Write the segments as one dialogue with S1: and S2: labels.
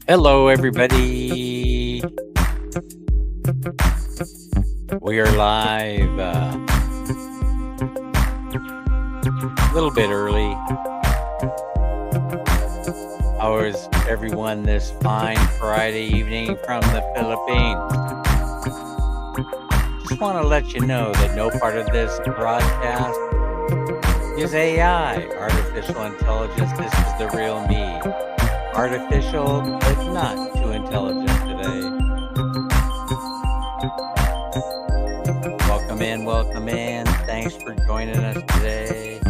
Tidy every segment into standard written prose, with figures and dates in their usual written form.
S1: Hello, everybody. We are live a little bit early. How is everyone this fine Friday evening from the Philippines? Just want to let you know that no part of this broadcast is AI, artificial intelligence. This is the real me. Artificial, but not too intelligent today. Welcome in, welcome in. Thanks for joining us today.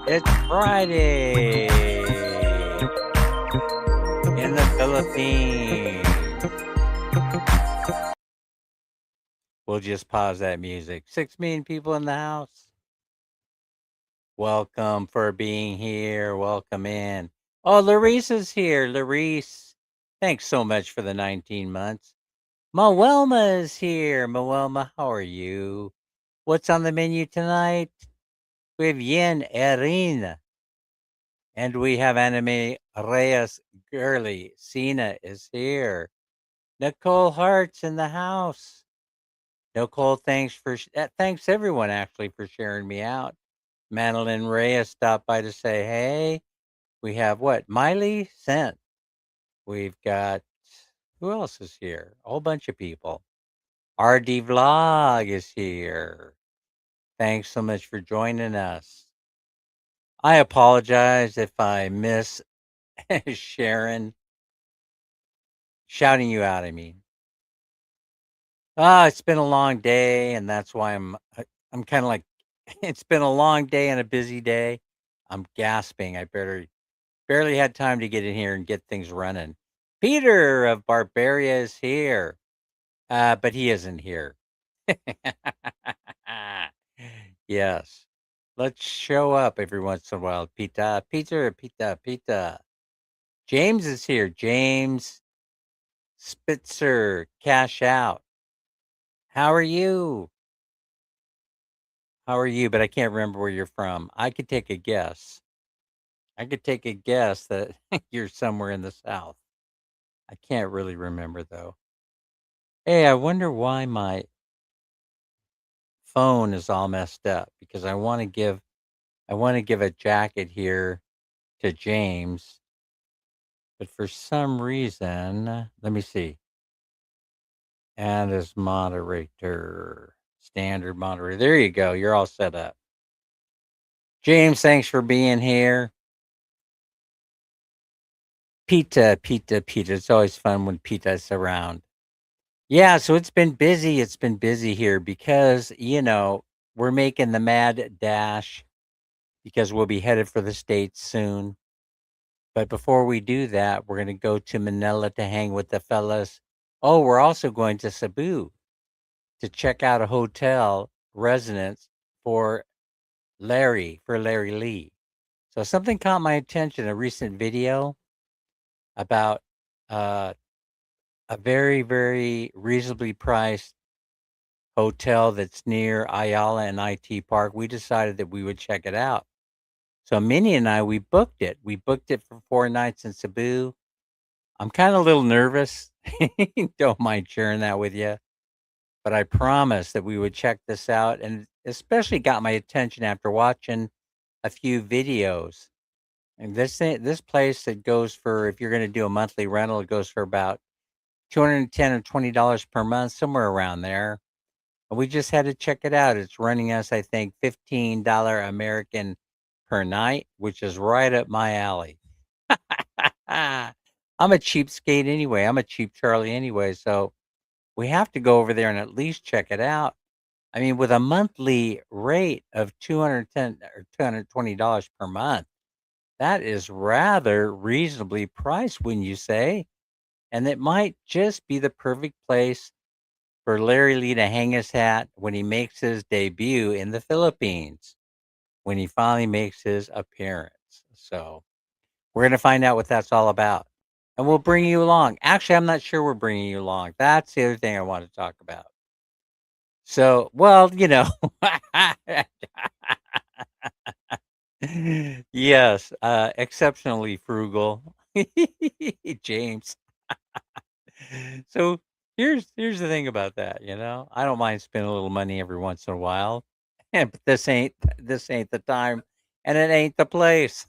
S1: It's Friday in the Philippines. We'll just pause that music. 6 million people in the house. Welcome for being here. Welcome in. Oh, Larice is here. Larice, thanks so much for the 19 months. Moelma is here. Moelma, how are you? What's on the menu tonight? We have Yen Erin. And we have Anime Reyes Girly. Cena is here. Nicole Hart's in the house. Nicole, thanks everyone actually for sharing me out. Madeline Reyes stopped by to say, hey, we have what? Miley sent. We've got, who else is here? A whole bunch of people. RD Vlog is here. Thanks so much for joining us. I apologize if I miss Sharon shouting you out. I mean, it's been a long day, and that's why I'm kind of like, it's been a long day and a busy day. I'm gasping. I barely had time to get in here and get things running. Peter of Barbaria is here, but he isn't here. Yes. Let's show up every once in a while. Pita. James is here. James Spitzer, cash out. How are you? How are you? But I can't remember where you're from. I could take a guess. I could take a guess that you're somewhere in the South. I can't really remember though. Hey, I wonder why my phone is all messed up because I want to give a jacket here to James, but for some reason, let me see. And as moderator, standard moderator. There you go. You're all set up. James, thanks for being here. Pita. It's always fun when Pita's around. Yeah, so it's been busy. It's been busy here because, we're making the mad dash because we'll be headed for the States soon. But before we do that, we're going to go to Manila to hang with the fellas. Oh, we're also going to Cebu to check out a hotel residence for Larry Lee. So something caught my attention, a recent video about a very, very reasonably priced hotel that's near Ayala and IT Park. We decided that we would check it out. So Minnie and I, we booked it. We booked it for 4 nights in Cebu. I'm kind of a little nervous. Don't mind sharing that with you. But I promised that we would check this out. And especially got my attention after watching a few videos. And this place that goes for, if you're going to do a monthly rental, it goes for about $210 or $20 per month, somewhere around there. And we just had to check it out. It's running us, I think, $15 American per night, which is right up my alley. I'm a cheapskate anyway. I'm a cheap Charlie anyway. So we have to go over there and at least check it out. I mean, with a monthly rate of $210 or $220 per month, that is rather reasonably priced, wouldn't you say? And it might just be the perfect place for Larry Lee to hang his hat when he makes his debut in the Philippines, when he finally makes his appearance. So we're going to find out what that's all about. And we'll bring you along. Actually, I'm not sure we're bringing you along. That's the other thing I want to talk about. So, well, yes, exceptionally frugal. James. So, here's the thing about that, I don't mind spending a little money every once in a while, but this ain't the time, and it ain't the place.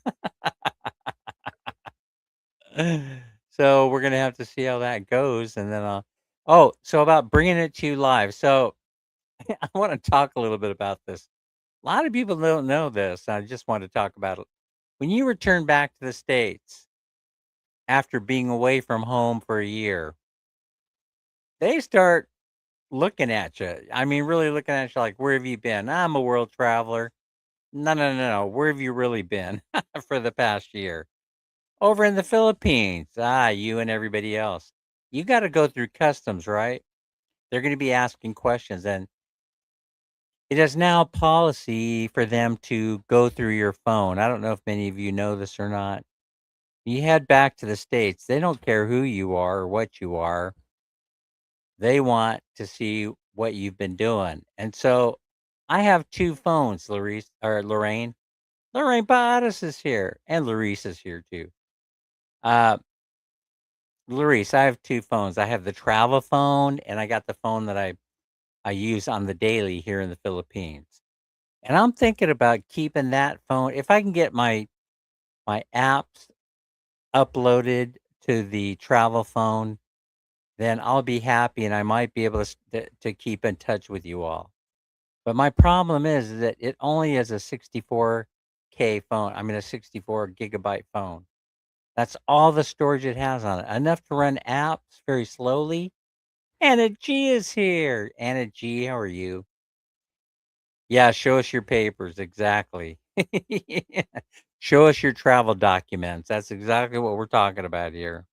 S1: So, we're gonna have to see how that goes, and then, so about bringing it to you live. So, I wanna talk a little bit about this. A lot of people don't know this. I just want to talk about it. When you return back to the States after being away from home for a year, they start looking at you. I mean, really looking at you like, where have you been? I'm a world traveler. No, no, no, no. Where have you really been for the past year? Over in the Philippines. Ah, you and everybody else. You got to go through customs, right? They're going to be asking questions. And it is now policy for them to go through your phone. I don't know if many of you know this or not. You head back to the States, they don't care who you are or what you are. They want to see what you've been doing. And so I have 2 phones, Larice or Lorraine. Lorraine Bottas is here, and Larice is here too. Uh, Larice, I have 2 phones. I have the travel phone, and I got the phone that I use on the daily here in the Philippines. And I'm thinking about keeping that phone if I can get my apps uploaded to the travel phone, then I'll be happy and I might be able to keep in touch with you all. But my problem is that it only is a 64K phone. I mean, a 64 gigabyte phone. That's all the storage it has on it. Enough to run apps very slowly. Anna G is here. Anna G, how are you? Yeah, show us your papers. Exactly. Show us your travel documents. That's exactly what we're talking about here.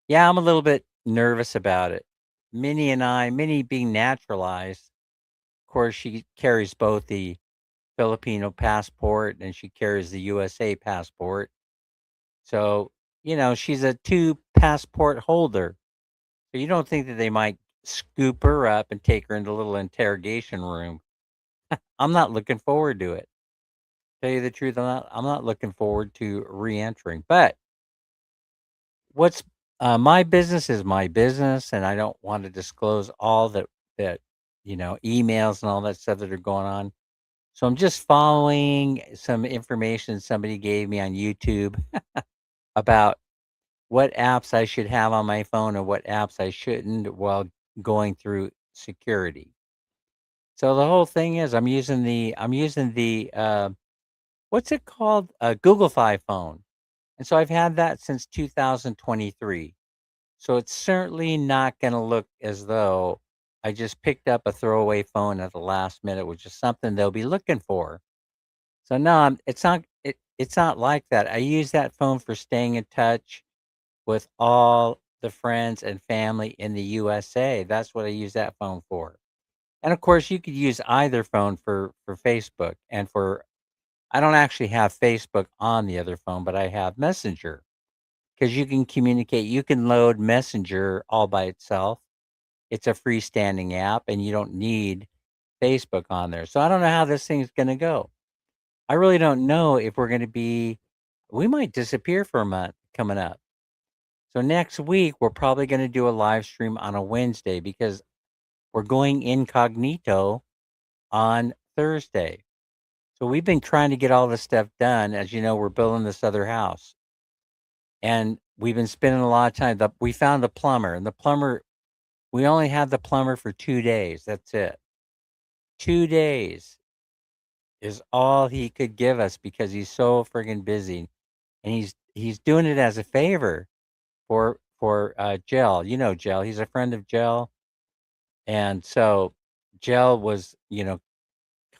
S1: Yeah, I'm a little bit nervous about it. Minnie being naturalized, of course, she carries both the Filipino passport and she carries the USA passport. So, she's a two passport holder. So you don't think that they might scoop her up and take her into a little interrogation room. I'm not looking forward to it. Tell you the truth, I'm not looking forward to re-entering. But what's my business is my business, and I don't want to disclose all that emails and all that stuff that are going on. So I'm just following some information somebody gave me on YouTube about what apps I should have on my phone and what apps I shouldn't while going through security. So the whole thing is I'm using the what's it called? A Google Fi phone. And so I've had that since 2023. So it's certainly not going to look as though I just picked up a throwaway phone at the last minute, which is something they'll be looking for. So no, it's not like that. I use that phone for staying in touch with all the friends and family in the USA. That's what I use that phone for. And of course, you could use either phone for Facebook and for I don't actually have Facebook on the other phone, but I have Messenger because you can communicate. You can load Messenger all by itself. It's a freestanding app, and you don't need Facebook on there. So I don't know how this thing's going to go. I really don't know if we're going to be. We might disappear for a month coming up. So next week we're probably going to do a live stream on a Wednesday because we're going incognito on Thursday. So we've been trying to get all this stuff done. As you know, we're building this other house, and we've been spending a lot of time. We found the plumber, and the plumber. We only had the plumber for 2 days. That's it. 2 days is all he could give us because he's so friggin' busy, and he's doing it as a favor for Gel. You know Gel. He's a friend of Gel, and so Gel was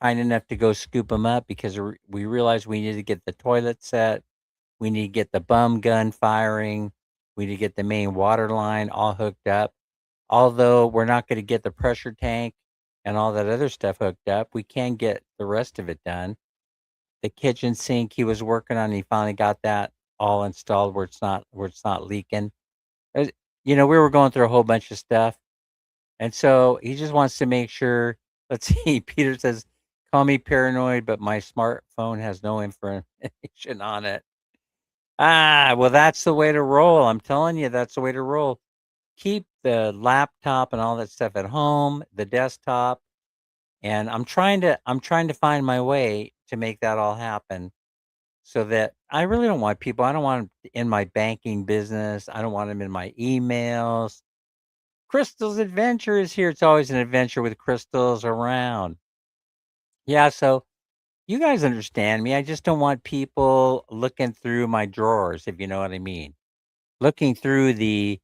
S1: kind enough to go scoop him up because we realized we needed to get the toilet set. We need to get the bum gun firing. We need to get the main water line all hooked up. Although we're not going to get the pressure tank and all that other stuff hooked up, we can get the rest of it done. The kitchen sink he was working on, he finally got that all installed where it's not leaking. Uh, we were going through a whole bunch of stuff, And so he just wants to make sure. Let's see. Peter says, "Call me paranoid, but my smartphone has no information on it." Ah, well, that's the way to roll. I'm telling you, that's the way to roll. Keep the laptop and all that stuff at home, the desktop, and I'm trying to find my way to make that all happen so that I really don't want people. I don't want 'em in my banking business. I don't want them in my emails. Crystal's adventure is here. It's always an adventure with crystals around. Yeah, so you guys understand me. I just don't want people looking through my drawers, if you know what I mean. Looking through the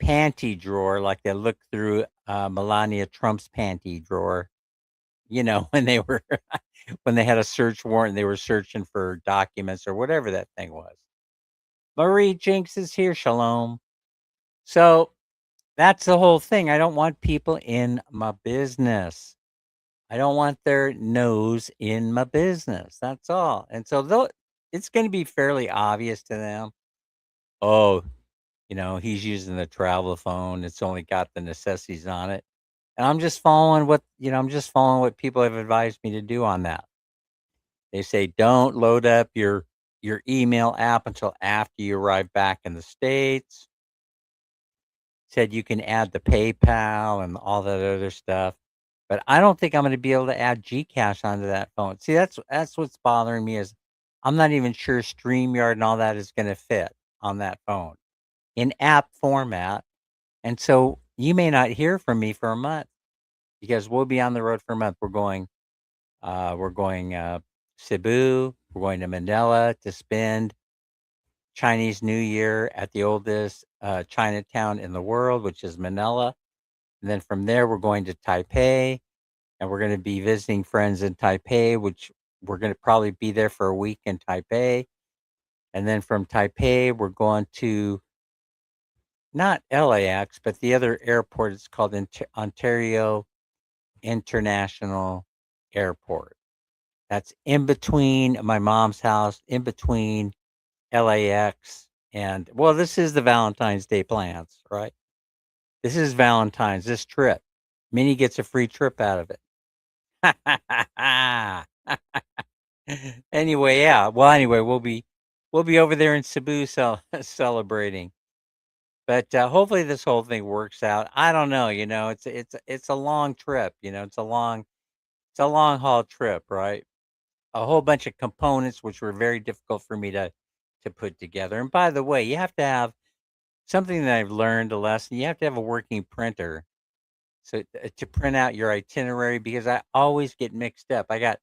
S1: panty drawer like they looked through Melania Trump's panty drawer, when they were when they had a search warrant, they were searching for documents or whatever that thing was. Marie Jinx is here. Shalom. So that's the whole thing. I don't want people in my business. I don't want their nose in my business. That's all. And so it's going to be fairly obvious to them. Oh, he's using the travel phone. It's only got the necessities on it. And I'm just following what people have advised me to do on that. They say don't load up your email app until after you arrive back in the States. Said you can add the PayPal and all that other stuff. But I don't think I'm gonna be able to add Gcash onto that phone. See, that's what's bothering me is I'm not even sure StreamYard and all that is gonna fit on that phone in app format. And so you may not hear from me for a month because we'll be on the road for a month. We're going Cebu, we're going to Manila to spend Chinese New Year at the oldest Chinatown in the world, which is Manila. And then from there, we're going to Taipei, and we're going to be visiting friends in Taipei, which we're going to probably be there for a week in Taipei. And then from Taipei, we're going to not LAX, but the other airport. It's called Ontario International Airport. That's in between my mom's house, in between LAX and, well, this is the Valentine's Day plans, right? This is Valentine's, this trip. Minnie gets a free trip out of it. Anyway, yeah. Well, anyway, we'll be over there in Cebu celebrating. But hopefully this whole thing works out. I don't know, it's a long trip, it's a long haul trip, right? A whole bunch of components which were very difficult for me to put together. And by the way, you have to have something that I've learned a lesson. You have to have a working printer so to print out your itinerary because I always get mixed up. I got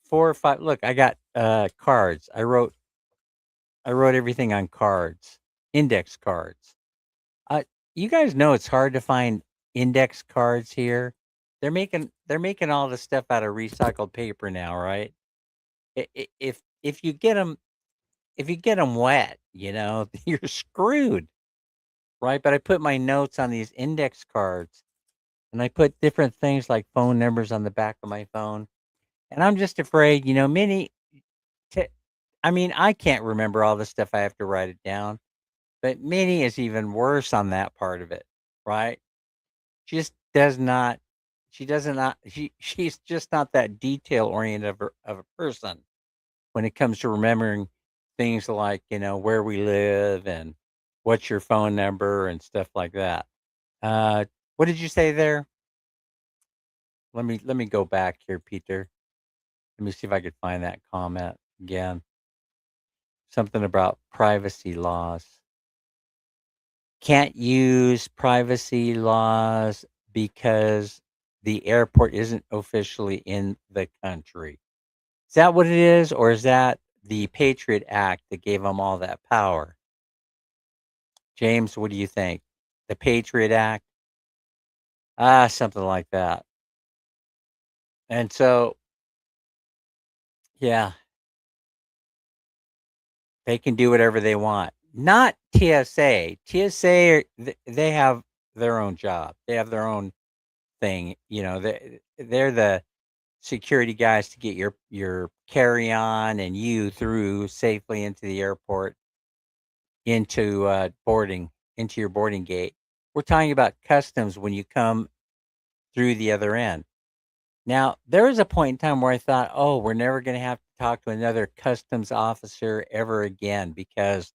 S1: four or five. Look, I got cards. I wrote everything on cards, index cards. Uh, you guys know it's hard to find index cards here. They're making all the stuff out of recycled paper now, right? If you get them wet, you're screwed, right? But I put my notes on these index cards, and I put different things like phone numbers on the back of my phone. And I'm just afraid, Minnie. To, I mean, I can't remember all the stuff. I have to write it down. But Minnie is even worse on that part of it, right? She just does not. She doesn't not. She's just not that detail oriented of a person when it comes to remembering things like where we live and what's your phone number and stuff like that. What did you say there? Let me go back here, Peter. Let me see if I could find that comment again. Something about privacy laws. Can't use privacy laws because the airport isn't officially in the country. Is that what it is, or is that the Patriot Act that gave them all that power? James, what do you think? The Patriot Act? Something like that. And so, yeah, they can do whatever they want. Not TSA. TSA, they have their own job. They have their own thing. They're the security guys to get your carry on and you through safely into the airport, into boarding, into your boarding gate. We're talking about customs when you come through the other end. Now, there was a point in time where I thought, "Oh, we're never gonna have to talk to another customs officer ever again," because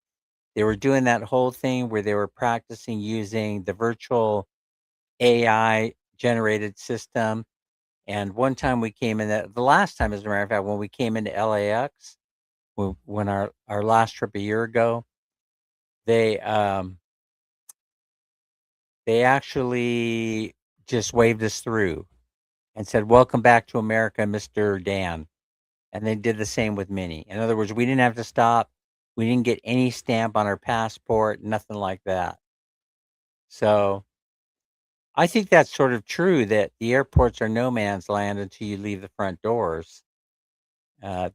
S1: they were doing that whole thing where they were practicing using the virtual AI generated system. And one time we came in the last time, as a matter of fact, when we came into LAX, when our last trip a year ago, they, um, they actually just waved us through and said, "Welcome back to America, Mr. Dan." And they did the same with Minnie. In other words, we didn't have to stop. We didn't get any stamp on our passport, nothing like that. So I think that's sort of true that the airports are no man's land until you leave the front doors.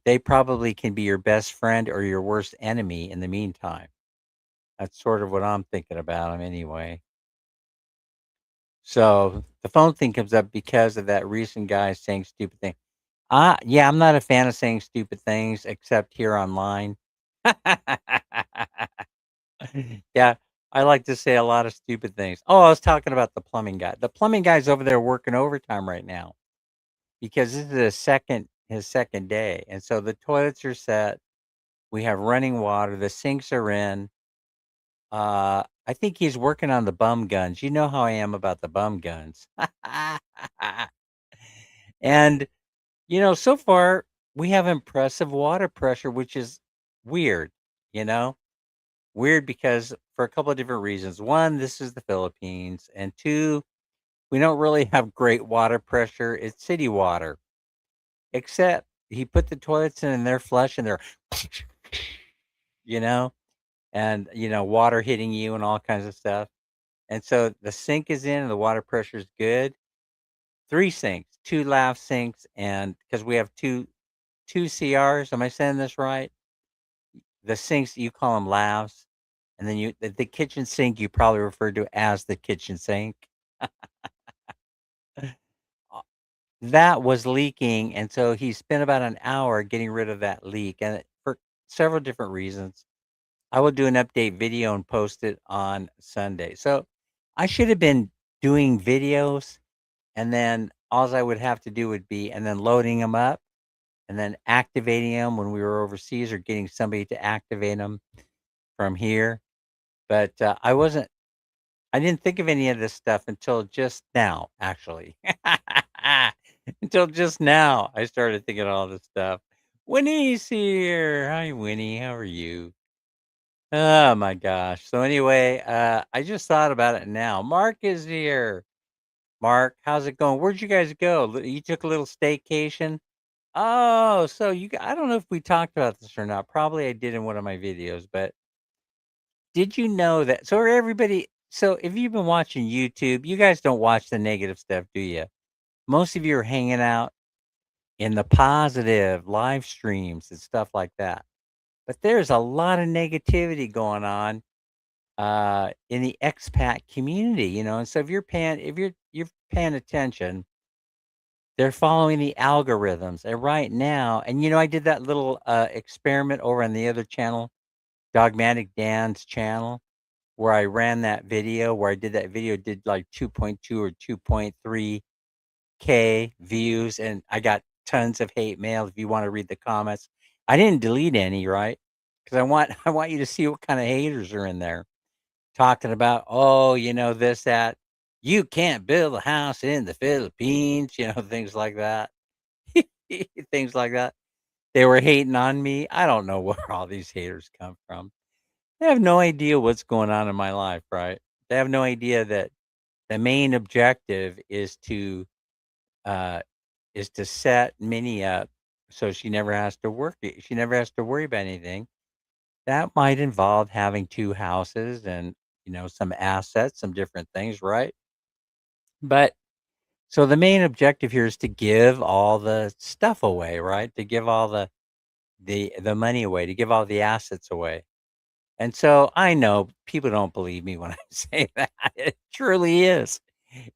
S1: They probably can be your best friend or your worst enemy in the meantime. That's sort of what I'm thinking about them anyway. So the phone thing comes up because of that recent guy saying stupid things. Yeah, I'm not a fan of saying stupid things except here online. Yeah, I like to say a lot of stupid things. Oh, I was talking about the plumbing guy. The plumbing guy's over there working overtime right now because this is his second day. And so the toilets are set. We have running water. The sinks are in. I think he's working on the bum guns. You know how I am about the bum guns. And so far we have impressive water pressure, which is weird, you know? Weird because for a couple of different reasons. One, this is the Philippines, and two, we don't really have great water pressure. It's city water. Except he put the toilets in and they're flush and they're you know, and water hitting you and all kinds of stuff. And so the sink is in and the water pressure is good. Three sinks, two lav sinks, and because we have two CRs, am I saying this right? The sinks you call them lavs, and then the kitchen sink you probably refer to as the kitchen sink. Uh, That was leaking, and so he spent about an hour getting rid of that leak, and for several different reasons. I will do an update video and post it on Sunday. So I should have been doing videos, and then all I would have to do would be and then loading them up and then activating them when we were overseas or getting somebody to activate them from here. But I didn't think of any of this stuff until just now, actually. Until just now, I started thinking of all this stuff. Winnie's here. Hi, Winnie. How are you? Oh my gosh. So anyway, I just thought about it now. Mark is here. Mark, how's it going? Where'd you guys go? You took a little staycation? Oh, so I don't know if we talked about this or not. Probably I did in one of my videos, but did you know that so if you've been watching YouTube, you guys don't watch the negative stuff, do you? Most of you are hanging out in the positive live streams and stuff like that. But there's a lot of negativity going on in the expat community, and so if you're paying attention, they're following the algorithms. And right now, and I did that little experiment over on the other channel, Dogmatic Dan's channel, where I ran that video, where I did that video, did like 2.2 or 2.3K views, and I got tons of hate mail. If you want to read the comments, I didn't delete any, right? Because I want you to see what kind of haters are in there talking about, oh, this, that. You can't build a house in the Philippines, things like that. Things like that. They were hating on me. I don't know where all these haters come from. They have no idea what's going on in my life, right? They have no idea that the main objective uh is to set Minnie up so she never has to work. She never has to worry about anything. That might involve having two houses and some assets, some different things, right? But so the main objective here is to give all the stuff away, right? To give all the money away, to give all the assets away. And so I know people don't believe me when I say that. It truly is.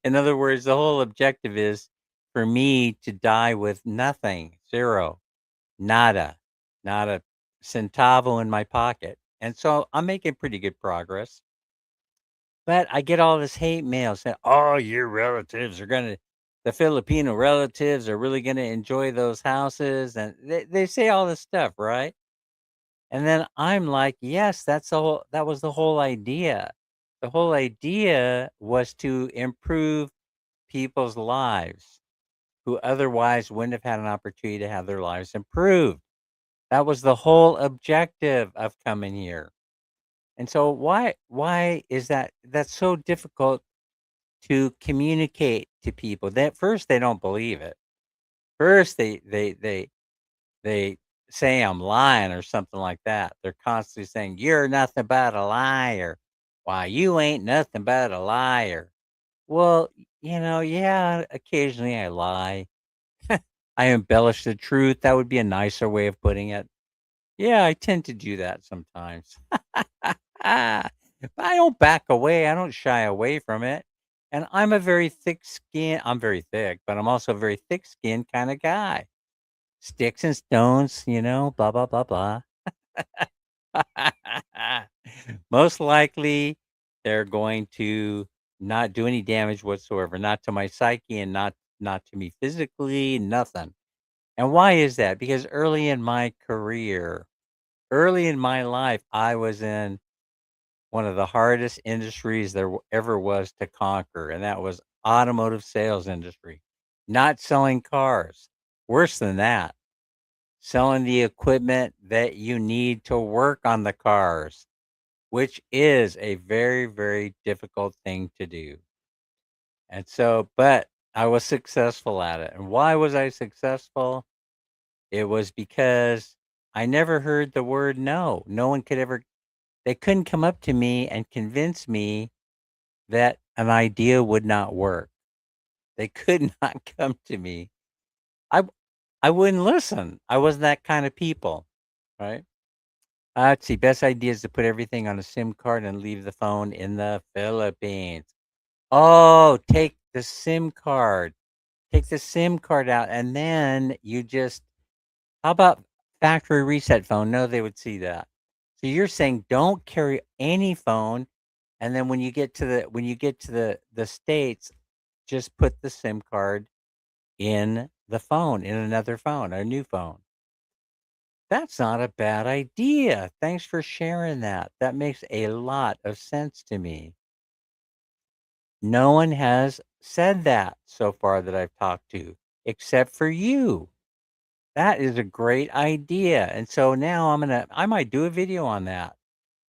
S1: In other words, the whole objective is for me to die with nothing, zero, nada, not a centavo in my pocket. And so I'm making pretty good progress. But I get all this hate mail saying, "Oh, your relatives are gonna the Filipino relatives are really gonna enjoy those houses," and they say all this stuff, right? And then I'm like, "Yes, that was the whole idea." The whole idea was to improve people's lives who otherwise wouldn't have had an opportunity to have their lives improved. That was the whole objective of coming here. And so why is that's so difficult to communicate to people? That first they don't believe it. First they say I'm lying or something like that. They're constantly saying you're nothing but a liar. Why you ain't nothing but a liar. Well, yeah, occasionally I lie. I embellish the truth. That would be a nicer way of putting it. Yeah, I tend to do that sometimes. But I don't back away. I don't shy away from it. And I'm a very thick skin. I'm very thick, but I'm also a very thick skinned kind of guy. Sticks and stones, blah, blah, blah, blah. Most likely, they're going to not do any damage whatsoever, not to my psyche and not to me physically, nothing. And why is that? Because early in my life, I was in one of the hardest industries there ever was to conquer, and that was automotive sales industry. Not selling cars. Worse than that, selling the equipment that you need to work on the cars, which is a very, very difficult thing to do. And so, but I was successful at it. And why was I successful? It was because I never heard the word no. No one could ever, they couldn't come up to me and convince me that an idea would not work. They could not come to me. I I wouldn't listen. I wasn't that kind of people, right? Let's see. Best idea is to put everything on a SIM card and leave the phone in the Philippines. Oh, take the SIM card. Take the SIM card out, and then you just. How about factory reset phone? No, they would see that. So you're saying don't carry any phone, and then when you get to the states, just put the SIM card in the phone, in another phone, a new phone. That's not a bad idea. Thanks for sharing that. That makes a lot of sense to me. No one has said that so far that I've talked to, except for you. That is a great idea. And so now I might do a video on that.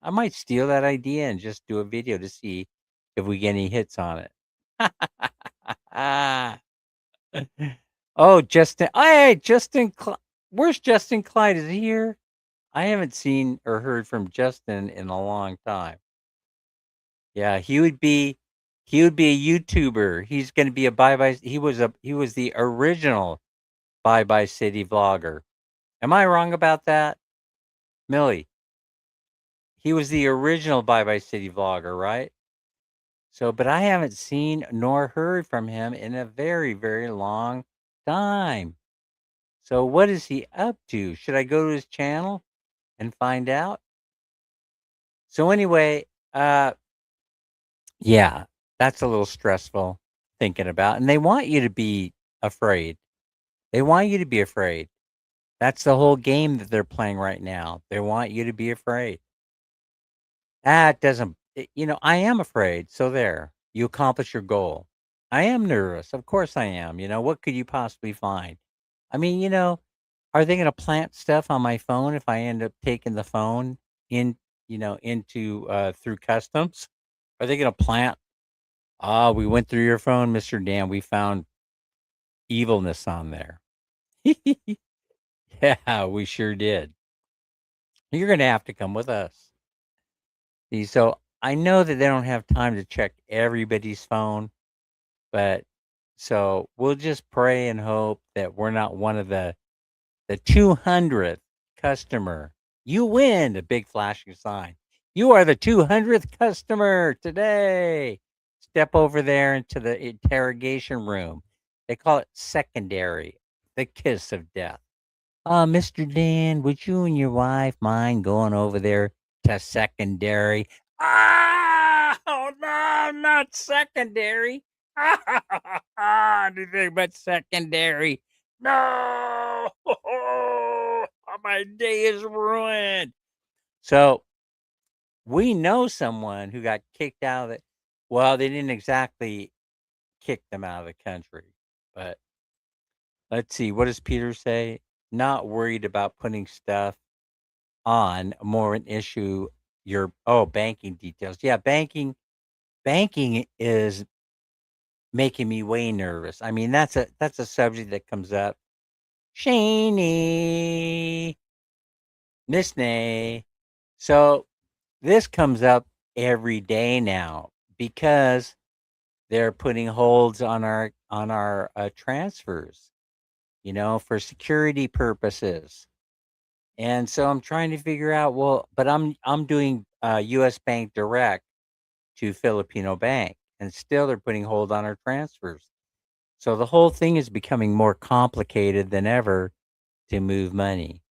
S1: I might steal that idea and just do a video to see if we get any hits on it. Oh, Justin. Hey, where's Justin Clyde? Is he here? I haven't seen or heard from Justin in a long time. Yeah, he would be a YouTuber. He's gonna be a bye-bye he was the original bye-bye city vlogger. Am I wrong about that? Millie, he was the original bye-bye city vlogger, right? So, but I haven't seen nor heard from him in a very, very long time. So what is he up to? Should I go to his channel and find out? So anyway, yeah, that's a little stressful thinking about. And they want you to be afraid. They want you to be afraid. That's the whole game that they're playing right now. They want you to be afraid. That doesn't, I am afraid. So there, you accomplish your goal. I am nervous. Of course I am. What could you possibly find? I mean, are they going to plant stuff on my phone if I end up taking the phone in, into through customs? Are they going to plant? Ah, we went through your phone, Mr. Dan. We found evilness on there. Yeah, we sure did. You're going to have to come with us. See, so I know that they don't have time to check everybody's phone, but so we'll just pray and hope that we're not one of the 200th customer. You win, a big flashing sign. You are the 200th customer today. Step over there into the interrogation room. They call it secondary, the kiss of death. Mr. Dan, would you and your wife mind going over there to secondary? Ah! Oh, no, not secondary. Anything but secondary. No. My day is ruined. So we know someone who got kicked out of it. Well, they didn't exactly kick them out of the country, but let's see. What does Peter say? Not worried about putting stuff on, more an issue. Your banking details. Yeah, banking is making me way nervous. I mean, that's a subject that comes up. Shaney, Miss Nay. So this comes up every day now because they're putting holds on our transfers, for security purposes. And so I'm trying to figure out, well, but I'm doing US Bank Direct to Filipino Bank, and still they're putting hold on our transfers. So the whole thing is becoming more complicated than ever to move money.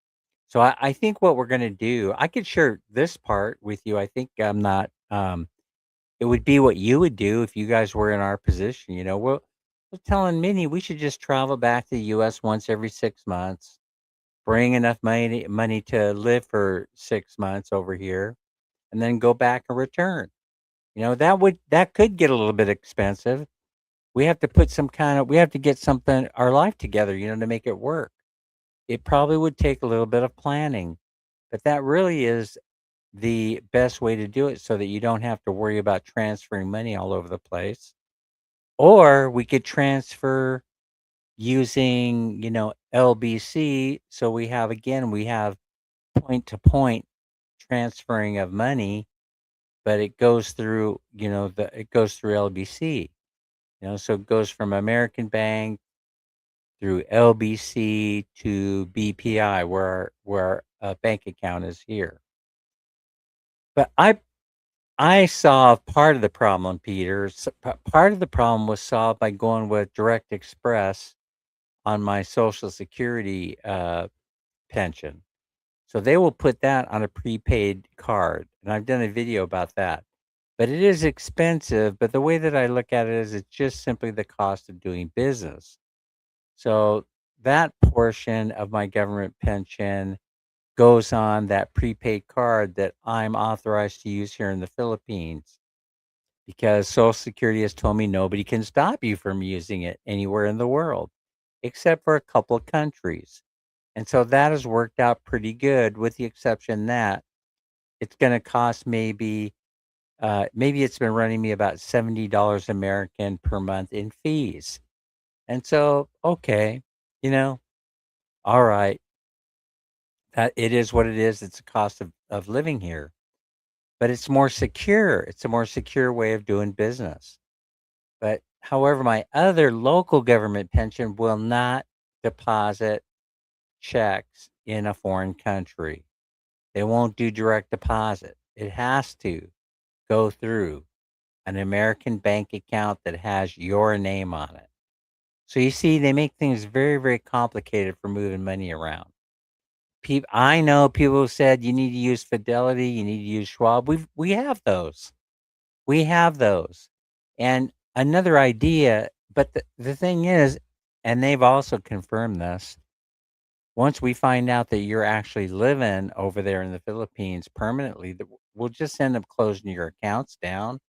S1: So I think what we're going to do, I could share this part with you. I think I'm not, it would be what you would do if you guys were in our position. We're telling Minnie we should just travel back to the US once every 6 months, bring enough money to live for 6 months over here, and then go back and return. That could get a little bit expensive. We have to get something our life together, to make it work. It probably would take a little bit of planning, but that really is the best way to do it so that you don't have to worry about transferring money all over the place. Or we could transfer using, LBC. So we have point to point transferring of money, but it goes through, it goes through LBC. So it goes from American Bank through LBC to BPI, where our bank account is here. But I solved part of the problem, Peter. Part of the problem was solved by going with Direct Express on my Social Security pension. So they will put that on a prepaid card, and I've done a video about that. But it is expensive. But the way that I look at it is, it's just simply the cost of doing business. So that portion of my government pension goes on that prepaid card that I'm authorized to use here in the Philippines, because Social Security has told me nobody can stop you from using it anywhere in the world except for a couple of countries. And so that has worked out pretty good, with the exception that it's going to cost maybe it's been running me about $70 American per month in fees. And so, okay, you know, all right, that it is what it is. It's a cost of living here, but it's more secure. It's a more secure way of doing business. But however, my other local government pension will not deposit checks in a foreign country. They won't do direct deposit. It has to go through an American bank account that has your name on it. So you see, they make things very, very complicated for moving money around. I know people who said you need to use Fidelity, you need to use Schwab. We have those. We have those. And another idea, but the thing is, and they've also confirmed this, once we find out that you're actually living over there in the Philippines permanently, we'll just end up closing your accounts down.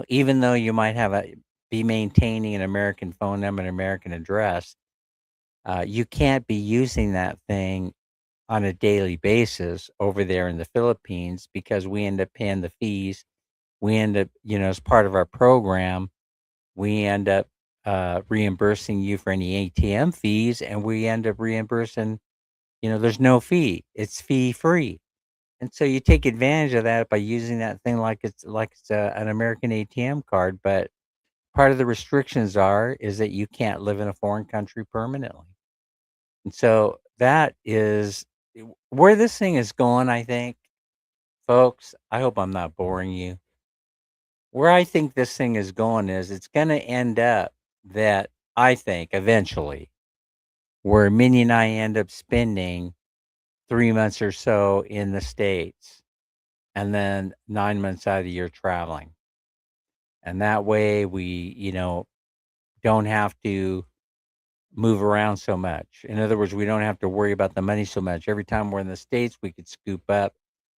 S1: Even though you might be maintaining an American phone number, an American address, you can't be using that thing on a daily basis over there in the Philippines, because we end up paying the fees. We end up, as part of our program, we end up reimbursing you for any ATM fees, and we end up reimbursing, there's no fee. It's fee free. And so you take advantage of that by using that thing like it's an American ATM card. But part of the restrictions is that you can't live in a foreign country permanently. And so that is where this thing is going, I think. Folks, I hope I'm not boring you. Where I think this thing is going is, it's going to end up that, I think eventually, where Minnie and I end up spending 3 months or so in the States. and then 9 months out of the year traveling. And that way we, don't have to move around so much. In other words, we don't have to worry about the money so much. Every time we're in the States, we could scoop up,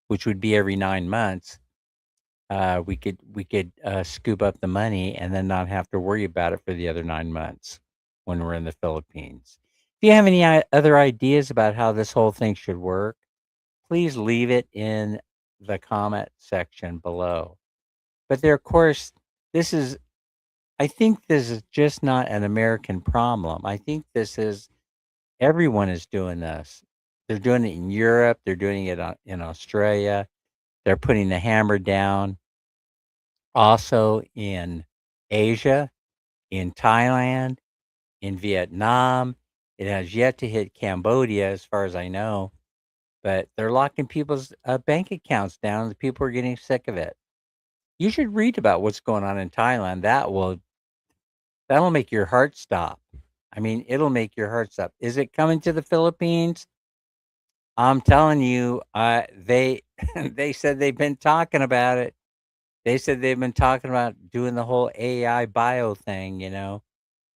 S1: which would be every 9 months. We could scoop up the money and then not have to worry about it for the other 9 months when we're in the Philippines. If you have any other ideas about how this whole thing should work, please leave it in the comment section below. But there, of course, this is I think this is just not an American problem. I think this is everyone is doing this. They're doing it in Europe. They're doing it in Australia. They're putting the hammer down also in Asia, in Thailand, in Vietnam. It has yet to hit Cambodia, as far as I know, but they're locking people's bank accounts down. The people are getting sick of it. You should read about what's going on in Thailand. That'll make your heart stop. I mean, it'll make your heart stop. Is it coming to the Philippines? I'm telling you, they they said they've been talking about it. They said they've been talking about doing the whole AI bio thing,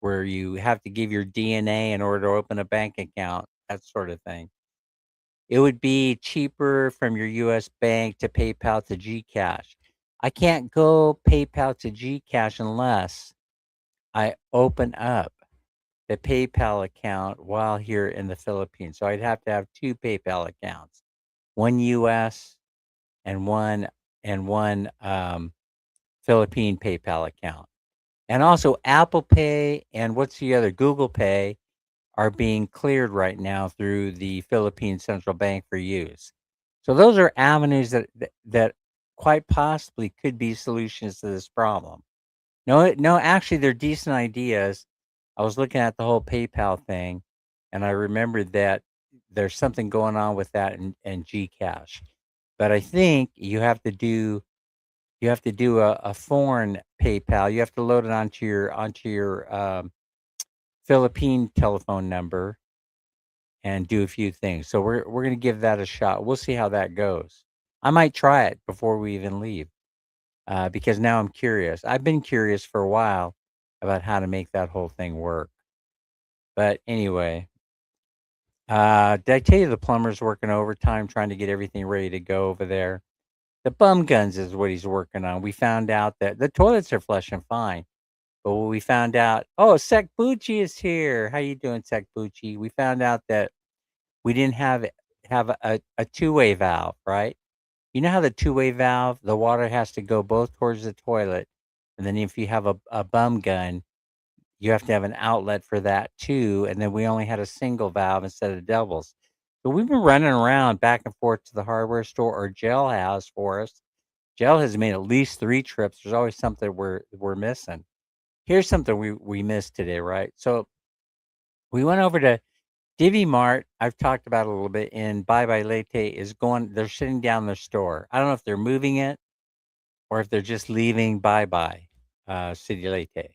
S1: where you have to give your DNA in order to open a bank account, that sort of thing. It would be cheaper from your US bank to PayPal to Gcash. I can't go PayPal to Gcash unless I open up the PayPal account while here in the Philippines. So I'd have to have 2 PayPal accounts, 1 US and one Philippine PayPal account. And also Apple Pay and what's the other? Google Pay are being cleared right now through the Philippine Central Bank for use. So those are avenues that quite possibly could be solutions to this problem. No, actually, they're decent ideas. I was looking at the whole PayPal thing, and I remembered that there's something going on with that in Gcash. But I think you have to do a foreign PayPal. You have to load it onto your Philippine telephone number and do a few things. So we're gonna give that a shot. We'll see how that goes. I might try it before we even leave. Because now I'm curious. I've been curious for a while about how to make that whole thing work. But anyway, did I tell you the plumber's working overtime trying to get everything ready to go over there? The bum guns is what he's working on. We found out that the toilets are flushing fine. But when we found out, oh, Sec Bucci is here. How you doing, Sec Bucci? We found out that we didn't have a two-way valve, right? You know how the two-way valve, the water has to go both towards the toilet, and then if you have a bum gun, you have to have an outlet for that too, and then we only had a single valve instead of doubles. So we've been running around back and forth to the hardware store, or Gel has for us. Gel has made at least 3 trips. There's always something we're missing. Here's something we missed today, right? So we went over to Divvy Mart. I've talked about it a little bit, and Bye Bye Latte is going. They're shutting down their store. I don't know if they're moving it or if they're just leaving Bye Bye City Latte.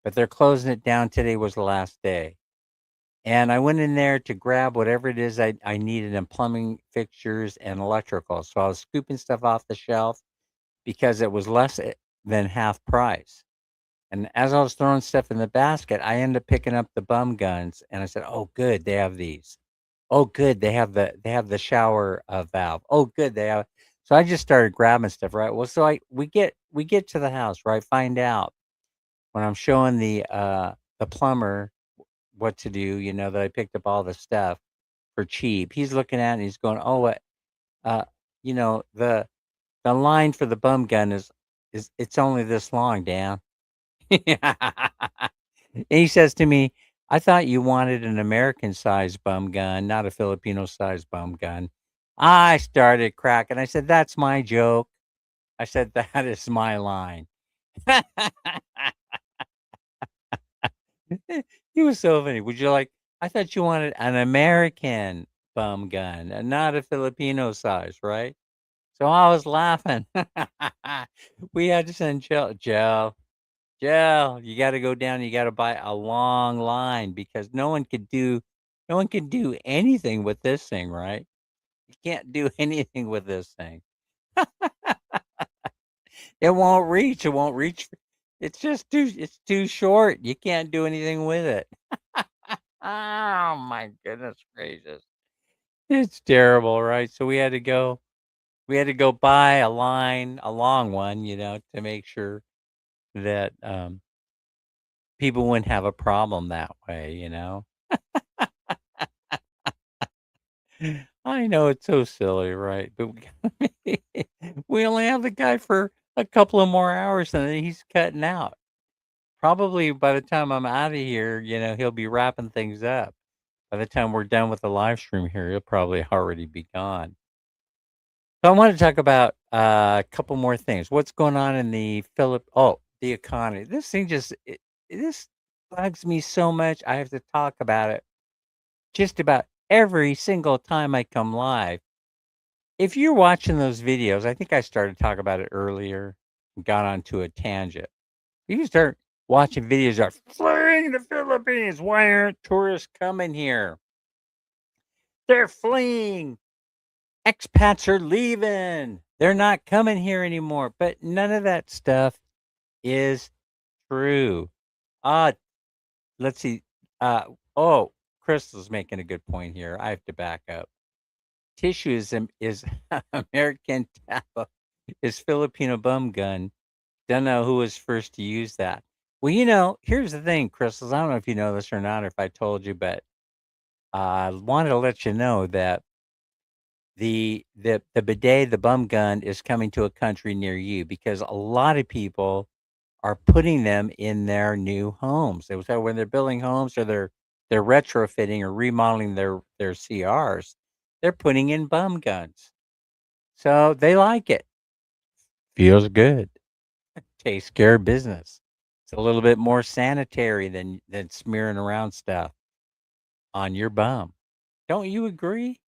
S1: But they're closing it down. Today was the last day. And I went in there to grab whatever it is I needed in plumbing fixtures and electrical. So I was scooping stuff off the shelf because it was less than half price. And as I was throwing stuff in the basket, I ended up picking up the bum guns, and I said, "Oh, good, they have these. Oh, good, they have the shower valve. Oh, good, they have." So I just started grabbing stuff, right? Well, so we get to the house, right? Find out when I'm showing the plumber what to do, that I picked up all the stuff for cheap. He's looking at it and he's going, "Oh, what uh the line for the bum gun is it's only this long, Dan." And he says to me, "I thought you wanted an American-sized bum gun, not a Filipino-sized bum gun." I started cracking. I said, "That's my joke." I said, "That is my line." He was so funny. "Would you like I thought you wanted an American bum gun and not a Filipino size, right?" So I was laughing. We had to send Joe, you gotta go down, you gotta buy a long line because no one can do anything with this thing, right? You can't do anything with this thing. It won't reach, it won't reach. It's too short. You can't do anything with it. Oh my goodness gracious. It's terrible, right? So we had to go buy a long one, to make sure that people wouldn't have a problem that way. I know it's so silly, right? But we only have the guy for a couple of more hours and then he's cutting out. Probably by the time I'm out of here, he'll be wrapping things up. By the time we're done with the live stream here, he'll probably already be gone. So I want to talk about a couple more things. What's going on in the economy. This bugs me so much. I have to talk about it just about every single time I come live. If you're watching those videos, I think I started talking about it earlier and got onto a tangent. You start watching videos of fleeing the Philippines. Why aren't tourists coming here? They're fleeing. Expats are leaving. They're not coming here anymore. But none of that stuff is true. Uh, let's see. Uh, oh, Crystal's making a good point here. I have to back up. Tissue is American tapa is Filipino bum gun. Don't know who was first to use that. Well, here's the thing, Crystals. I don't know if you know this or not, or if I told you, but I wanted to let you know that the bidet, the bum gun, is coming to a country near you because a lot of people are putting them in their new homes. So when they're building homes or they're retrofitting or remodeling their CRs, they're putting in bum guns. So they like it. Feels good. Takes care of business. It's a little bit more sanitary than smearing around stuff on your bum. Don't you agree?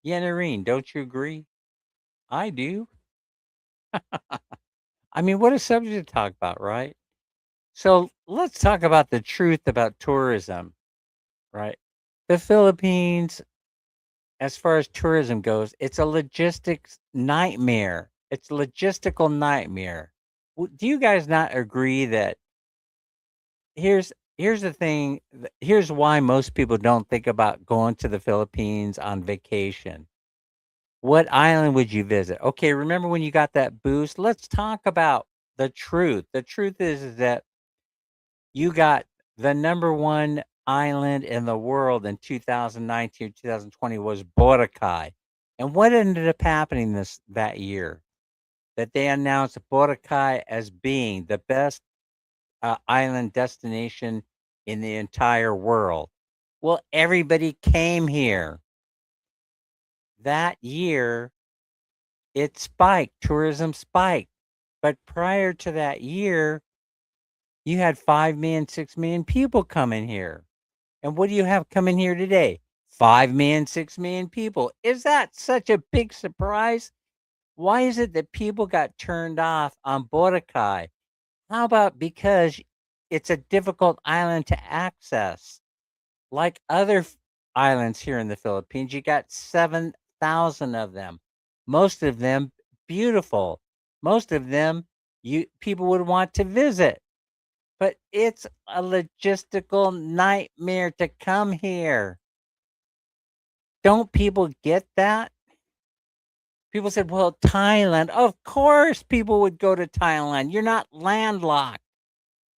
S1: Yanarine, don't you agree? I do. I mean, what a subject to talk about, right? So let's talk about the truth about tourism, right? The Philippines, as far as tourism goes, it's a logistics nightmare. It's a logistical nightmare. Do you guys not agree that here's the thing, here's why most people don't think about going to the Philippines on vacation. What island would you visit? Okay, remember when you got that boost? Let's talk about the truth. The truth is that you got the number one island in the world in 2019, 2020 was Boracay. And what ended up happening that year? That they announced Boracay as being the best island destination in the entire world. Well, everybody came here. That year, it spiked, tourism spiked. But prior to that year, you had 5 million, 6 million people coming here. And what do you have coming here today? 5 million, 6 million people. Is that such a big surprise? Why is it that people got turned off on Boracay? How about because it's a difficult island to access? Like other islands here in the Philippines, you got 7,000 of them. Most of them beautiful. Most of them you people would want to visit. But it's a logistical nightmare to come here. Don't people get that? People said, "Well, Thailand." Of course people would go to Thailand. You're not landlocked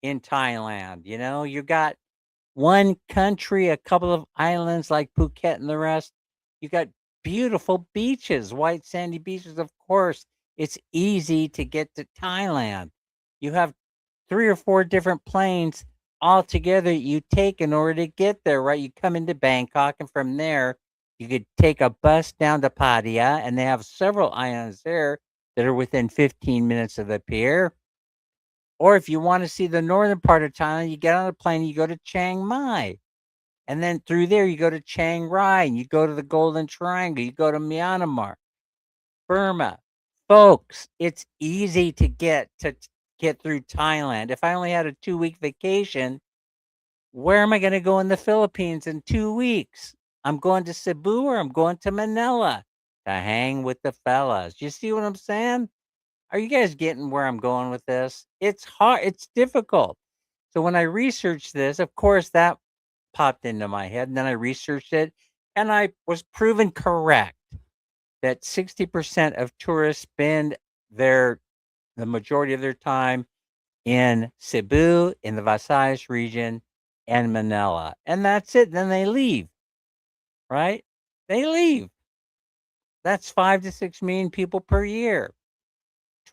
S1: in Thailand, You got one country, a couple of islands like Phuket and the rest. You got beautiful beaches, white sandy beaches, of course. It's easy to get to Thailand. You have 3 or 4 different planes altogether you take in order to get there, right? You come into Bangkok, and from there, you could take a bus down to Pattaya, and they have several islands there that are within 15 minutes of the pier. Or if you wanna see the northern part of Thailand, you get on a plane, you go to Chiang Mai. And then through there, you go to Chiang Rai, and you go to the Golden Triangle, you go to Myanmar, Burma. Folks, it's easy to get through Thailand. If I only had a 2-week vacation, where am I gonna go in the Philippines in 2 weeks? I'm going to Cebu or I'm going to Manila. to hang with the fellas. You see what I'm saying? Are you guys getting where I'm going with this? It's hard. It's difficult. So when I researched this, of course, that popped into my head. And then I researched it and I was proven correct that 60% of tourists spend the majority of their time in Cebu, in the Visayas region, and Manila. And that's it. Then they leave, right? They leave. That's 5 to 6 million people per year.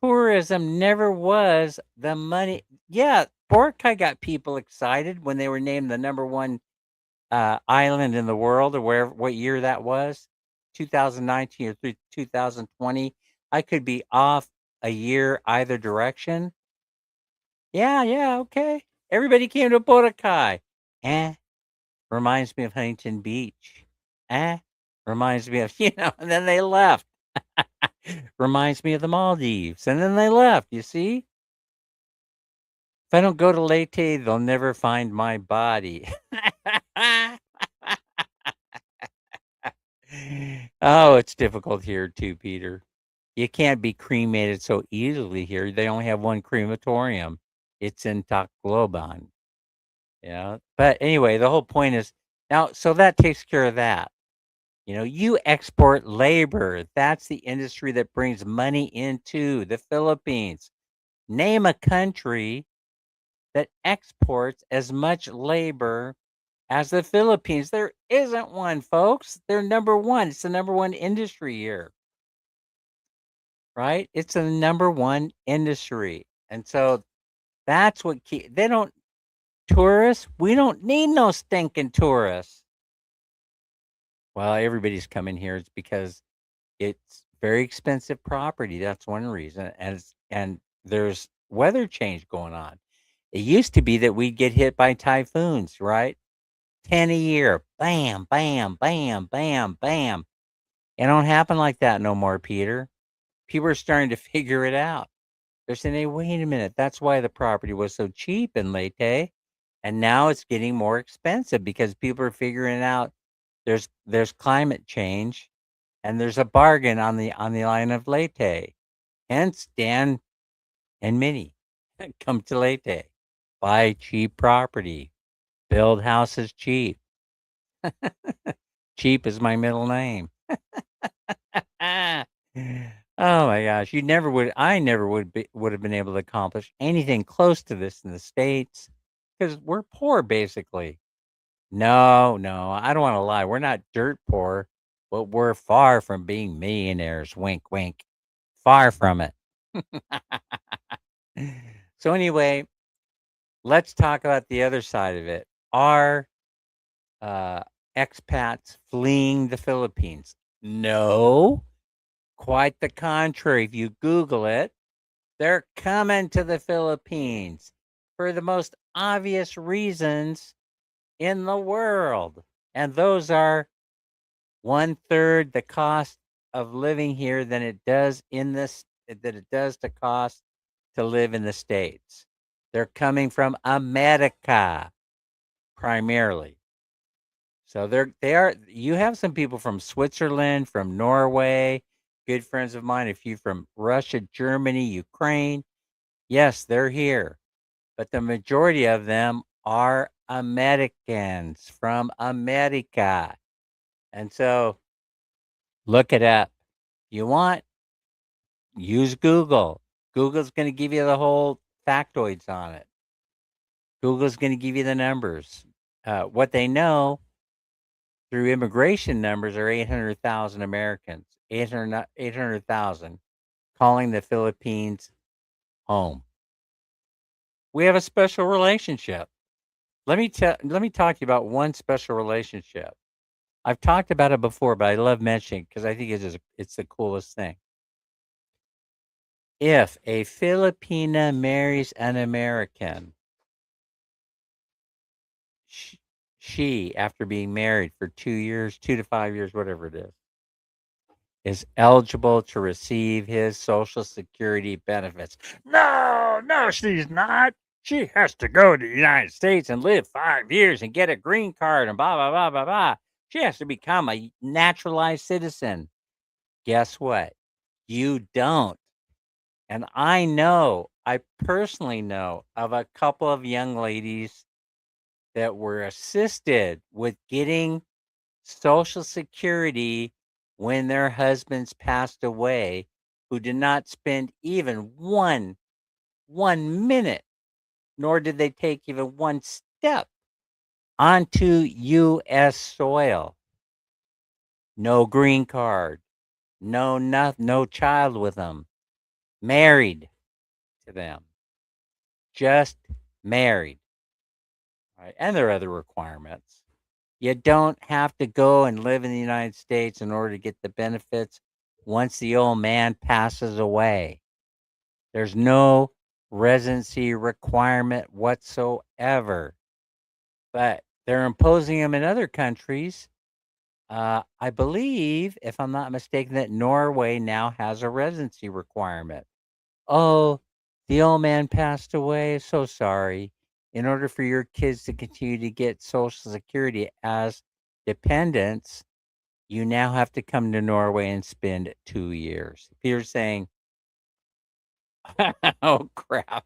S1: Tourism never was the money. Yeah, Boracay got people excited when they were named the number one island in the world, or wherever what year that was, 2019 or 2020. I could be off a year either direction. Yeah, yeah, okay. Everybody came to Boracay. Eh, reminds me of Huntington Beach. Eh, reminds me of and then they left. Reminds me of the Maldives, and then they left. You see, if I don't go to Leyte, they'll never find my body. Oh, it's difficult here too, Peter. You can't be cremated so easily here. They only have one crematorium. It's in Tacloban. Yeah. But anyway, the whole point is now, so that takes care of that. You export labor. That's the industry that brings money into the Philippines. Name a country that exports as much labor as the Philippines. There isn't one, folks. They're number one. It's the number one industry here, right? It's the number one industry. And so that's what they don't tourists. We don't need no stinking tourists. Well, everybody's coming here. It's because it's very expensive property. That's one reason. And there's weather change going on. It used to be that we'd get hit by typhoons, right? 10 a year. Bam, bam, bam, bam, bam. It don't happen like that no more, Peter. People are starting to figure it out. They're saying, "Hey, wait a minute. That's why the property was so cheap in Leyte, and now it's getting more expensive because people are figuring out there's climate change and there's a bargain on the line of Leyte. Hence, Dan and Minnie come to Leyte, buy cheap property, build houses cheap. Cheap is my middle name." Oh my gosh, I never would have been able to accomplish anything close to this in the States because we're poor basically. No, no, I don't want to lie. We're not dirt poor, but we're far from being millionaires. Wink, wink. Far from it. So anyway, let's talk about the other side of it. Are uh, expats fleeing the Philippines? No, quite the contrary. If you Google it, they're coming to the Philippines for the most obvious reasons in the world. And those are one third the cost of living here than it does that it does to cost to live in the States. They're coming from America primarily. So they are you have some people from Switzerland, from Norway, good friends of mine, a few from Russia, Germany, Ukraine. Yes, they're here. But the majority of them are Americans from America. And so look it up. You want, use Google. Google's going to give you the whole factoids on it. Google's going to give you the numbers. What they know through immigration numbers are 800,000 Americans, 800,000 calling the Philippines home. We have a special relationship. Let me talk to you about one special relationship. I've talked about it before, but I love mentioning because I think it's the coolest thing. If a Filipina marries an American, sh- she, after being married for 2 years, 2 to 5 years, whatever it is eligible to receive his Social Security benefits. No, no, she's not. She has to go to the United States and live 5 years and get a green card and blah, blah, blah, blah, blah. She has to become a naturalized citizen. Guess what? You don't. And I personally know of a couple of young ladies that were assisted with getting Social Security when their husbands passed away, who did not spend even one minute, nor did they take even one step onto US soil. No green card, no child with them, married to them, just married, right? And there are other requirements. You don't have to go and live in the United States in order to get the benefits once the old man passes away. There's no residency requirement whatsoever, but they're imposing them in other countries. I believe, if I'm not mistaken, that Norway now has a residency requirement. Oh, the old man passed away. So sorry. In order for your kids to continue to get Social Security as dependents, you now have to come to Norway and spend 2 years. Peter's saying, oh, crap.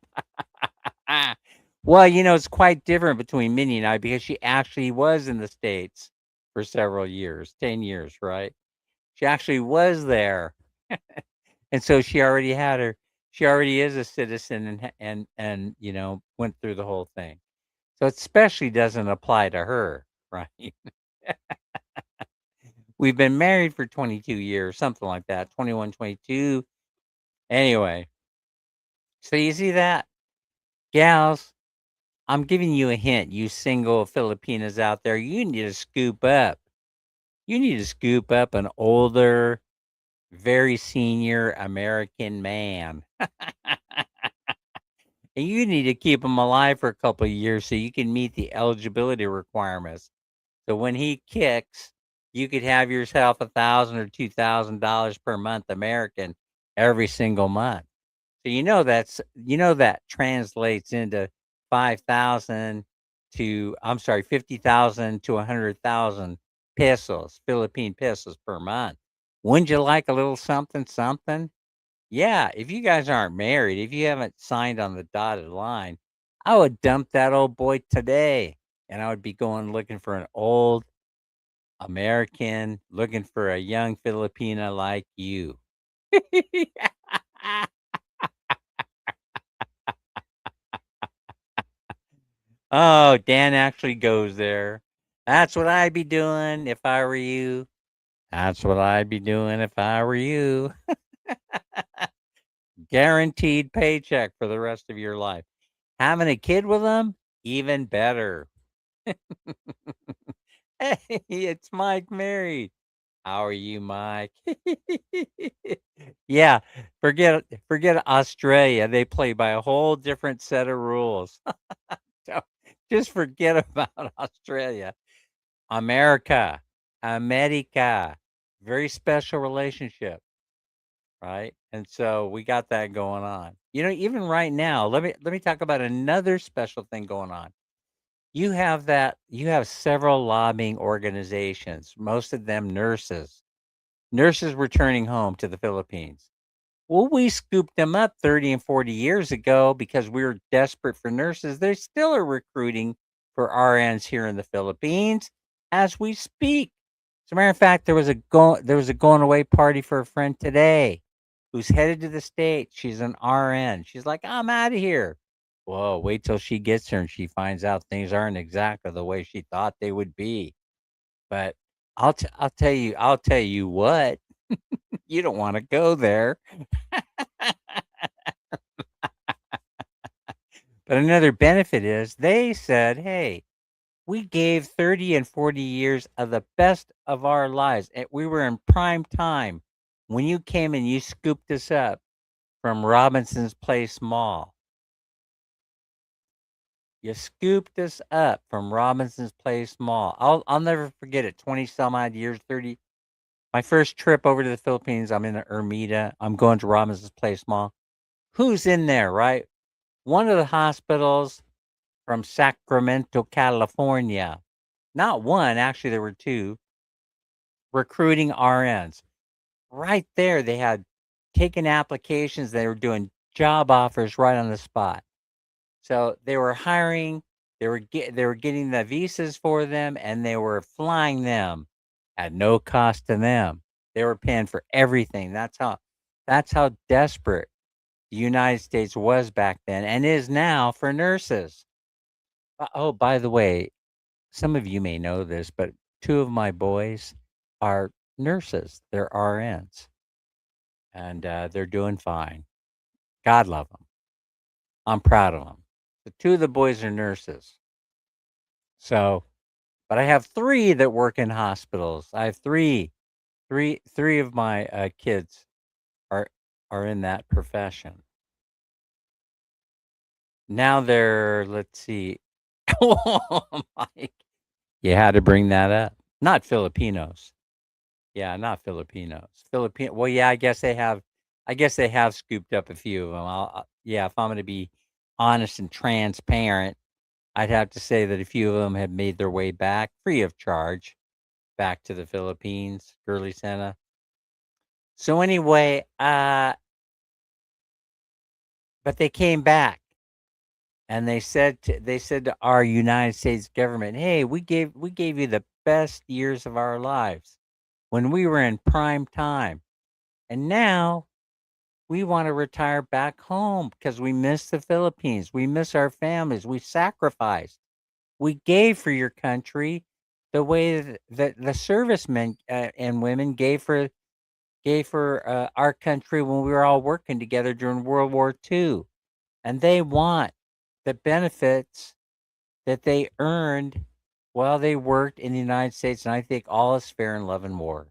S1: Well, it's quite different between Minnie and I because she actually was in the States for several years, 10 years, right? She actually was there. And so she already is a citizen and went through the whole thing. So it especially doesn't apply to her, right? We've been married for 22 years, something like that, 21, 22. Anyway, so you see that? Gals, I'm giving you a hint, you single Filipinas out there, you need to scoop up. You need to scoop up an older, very senior American man. And you need to keep him alive for a couple of years so you can meet the eligibility requirements. So when he kicks, you could have yourself $1,000 or $2,000 per month American every single month. So that translates into 5,000 to I'm sorry, 50,000 to 100,000 pesos, Philippine pesos per month. Wouldn't you like a little something something? Yeah, if you guys aren't married, if you haven't signed on the dotted line, I would dump that old boy today. And I would be going looking for an old American, looking for a young Filipina like you. Oh, Dan actually goes there. That's what I'd be doing if I were you. That's what I'd be doing if I were you. Guaranteed paycheck for the rest of your life. Having a kid with them, even better. Hey, it's Mike married. How are you, Mike? Yeah, forget Australia. They play by a whole different set of rules. So just forget about Australia. America, America, very special relationship, right? And so we got that going on. Even right now, let me talk about another special thing going on. You have several lobbying organizations, most of them nurses returning home to the Philippines. Well, we scooped them up 30 and 40 years ago because we were desperate for nurses. They still are recruiting for RNs here in the Philippines as we speak. As a matter of fact, there was a going away party for a friend today who's headed to the States. She's an RN. She's like, I'm out of here. Whoa, wait till she gets here and she finds out things aren't exactly the way she thought they would be. But I'll tell you what, you don't want to go there. But another benefit is they said, "Hey, we gave 30 and 40 years of the best of our lives. And we were in prime time when you came and you scooped us up from Robinson's Place Mall. You scooped us up from Robinson's Place Mall. I'll never forget it. 20 some odd years, 30. My first trip over to the Philippines, I'm in Ermita. I'm going to Robinson's Place Mall. Who's in there, right? One of the hospitals from Sacramento, California. Not one, actually, there were two recruiting RNs. right there. They had taken applications. They were doing job offers right on the spot. So they were hiring, they were getting the visas for them, and they were flying them at no cost to them. They were paying for everything. That's how desperate the United States was back then and is now for nurses. Oh, by the way, some of you may know this, but two of my boys are nurses. They're RNs, and they're doing fine. God love them. I'm proud of them. The two of the boys are nurses. So, but I have 3 that work in hospitals. I have 3 of my, kids are in that profession. Now they're let's see. Oh, Mike, you had to bring that up. Not Filipinos. Yeah, not Filipinos. Well, yeah, I guess they have scooped up a few of them. Yeah, if I'm gonna be honest and transparent, I'd have to say that a few of them have made their way back free of charge back to the Philippines, Girly Santa. So anyway, but they came back and they said to our United States government, "Hey, we gave you the best years of our lives when we were in prime time, and now we want to retire back home because we miss the Philippines. We miss our families. We sacrificed. We gave for your country the way that the servicemen and women gave for our country when we were all working together during World War II. And they want the benefits that they earned while they worked in the United States. And I think all is fair in love and war.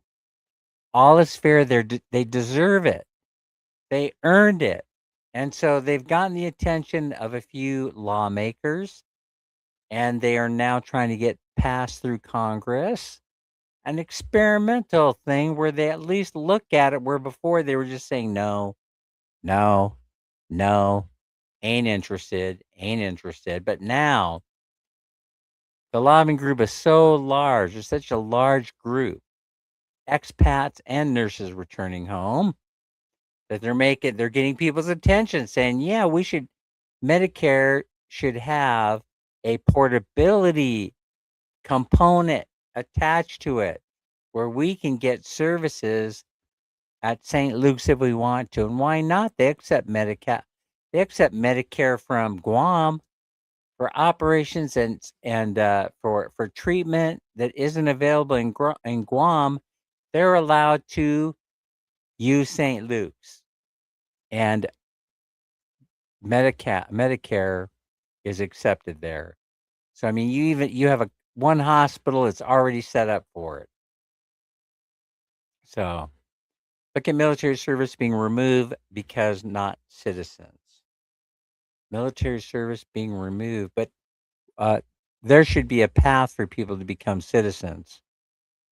S1: All is fair. They deserve it. They earned it. And so they've gotten the attention of a few lawmakers, and they are now trying to get passed through Congress an experimental thing where they at least look at it, where before they were just saying no, no, no, ain't interested. But now the lobbying group is so large, it's such a large group, expats and nurses returning home, that they're getting people's attention saying, yeah, Medicare should have a portability component attached to it where we can get services at St. Luke's if we want to. And why not? They accept Medicare from Guam for operations and for treatment that isn't available in Guam. They're allowed to use St. Luke's, and Medicare is accepted there. So I mean, you have a one hospital that's already set up for it. So look at military service being removed because not citizens. Military service being removed, but uh, there should be a path for people to become citizens,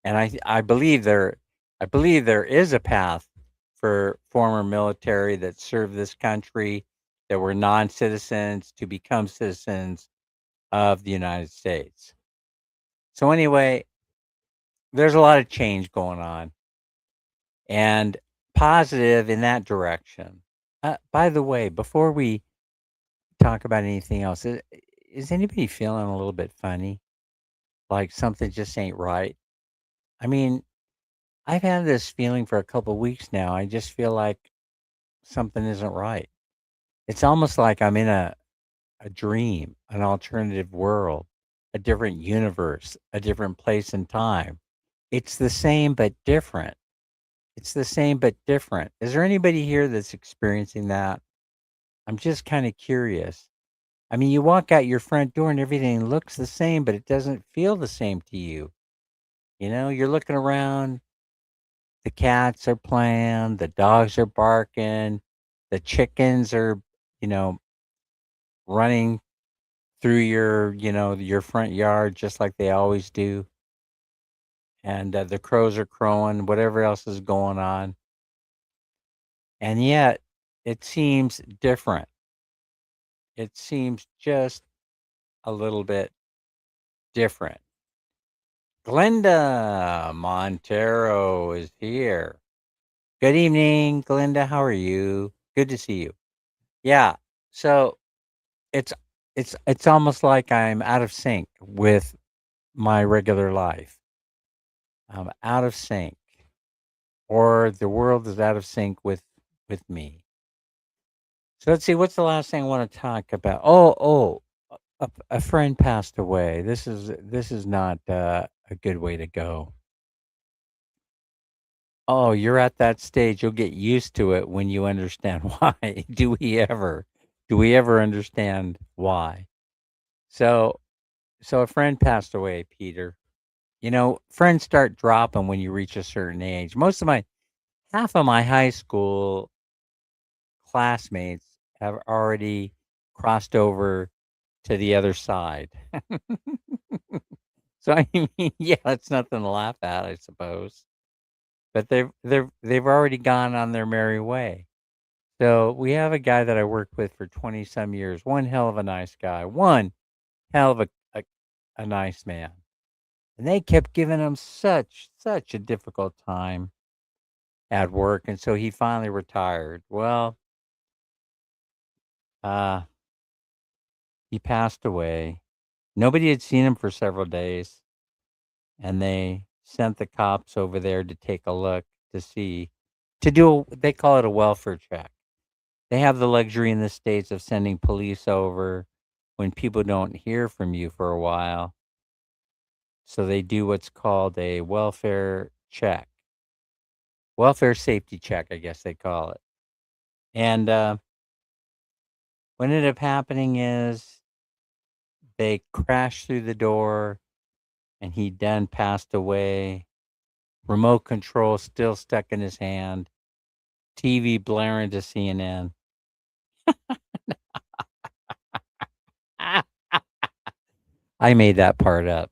S1: and I believe there is a path for former military that served this country that were non-citizens to become citizens of the United States. So anyway, there's a lot of change going on and positive in that direction. By the way, before we talk about anything else, is anybody feeling a little bit funny? Like something just ain't right? I mean, I've had this feeling for a couple weeks now. I just feel like something isn't right. It's almost like I'm in a dream, an alternative world, a different universe, a different place and time. It's the same but different. It's the same but different. Is there anybody here that's experiencing that? I'm just kind of curious. I mean, you walk out your front door and everything looks the same, but it doesn't feel the same to you. You know, you're looking around, the cats are playing, the dogs are barking, the chickens are, you know, running through your front yard just like they always do. And the crows are crowing, whatever else is going on. And yet it seems different. It seems just a little bit different. Glenda Montero is here. Good evening, Glinda. How are you? Good to see you. Yeah. So it's it's almost like I'm out of sync with my regular life. I'm out of sync, or the world is out of sync with me. So let's see. What's the last thing I want to talk about? A friend passed away. This is not a good way to go. Oh, you're at that stage. You'll get used to it when you understand why. Do we ever understand why? So, so a friend passed away, Peter. You know, friends start dropping when you reach a certain age. Half of my high school classmates have already crossed over to the other side. So I mean, yeah, it's nothing to laugh at, I suppose. But they've already gone on their merry way. So we have a guy that I worked with for 20 some years. One hell of a nice guy. One hell of a nice man. And they kept giving him such a difficult time at work. And so he finally retired. Well, uh, he passed away. Nobody had seen him for several days. And they sent the cops over there to take a look to see, they call it a welfare check. They have the luxury in the States of sending police over when people don't hear from you for a while. So they do what's called a welfare check, welfare safety check, I guess they call it. And what ended up happening is they crashed through the door and he then passed away. Remote control still stuck in his hand, TV blaring to CNN. I made that part up.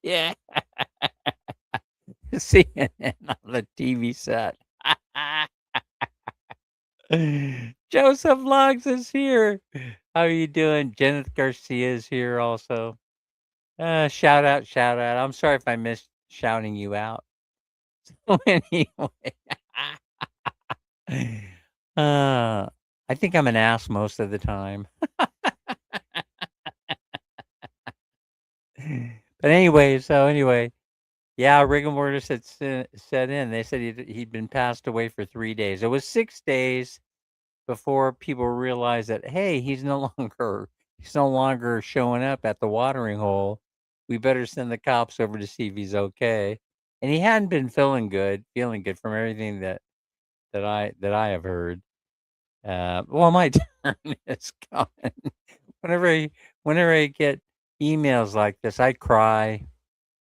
S1: Yeah. CNN on the TV set. Joseph Logs is here. How are you doing? Jeneth Garcia is here also. Shout out, shout out. I'm sorry if I missed shouting you out. So anyway, uh, I think I'm an ass most of the time. But anyway, yeah, rigor mortis had set in. They said he'd been passed away for 3 days. It was 6 days before people realized that, hey, he's no longer showing up at the watering hole. We better send the cops over to see if he's okay. And he hadn't been feeling good from everything that I have heard. Well, my turn is coming. Whenever I whenever I get emails like this, I cry.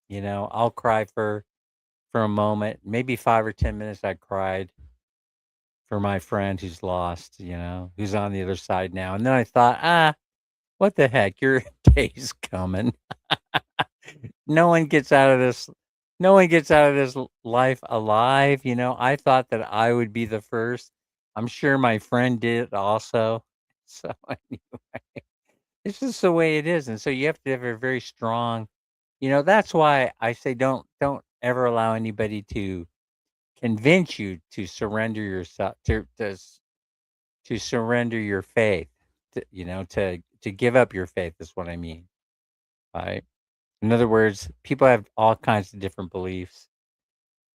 S1: You know, I'll cry for a moment, maybe 5 or 10 minutes. I cried for my friend who's lost, who's on the other side now. And then I thought, what the heck? Your day's coming. No one gets out of this. No one gets out of this life alive. I thought that I would be the first. I'm sure my friend did also. So it's just the way it is. And so you have to have a very strong, that's why I say don't ever allow anybody to convince you to surrender yourself to surrender your faith, to give up your faith is what I mean, right? In other words, people have all kinds of different beliefs.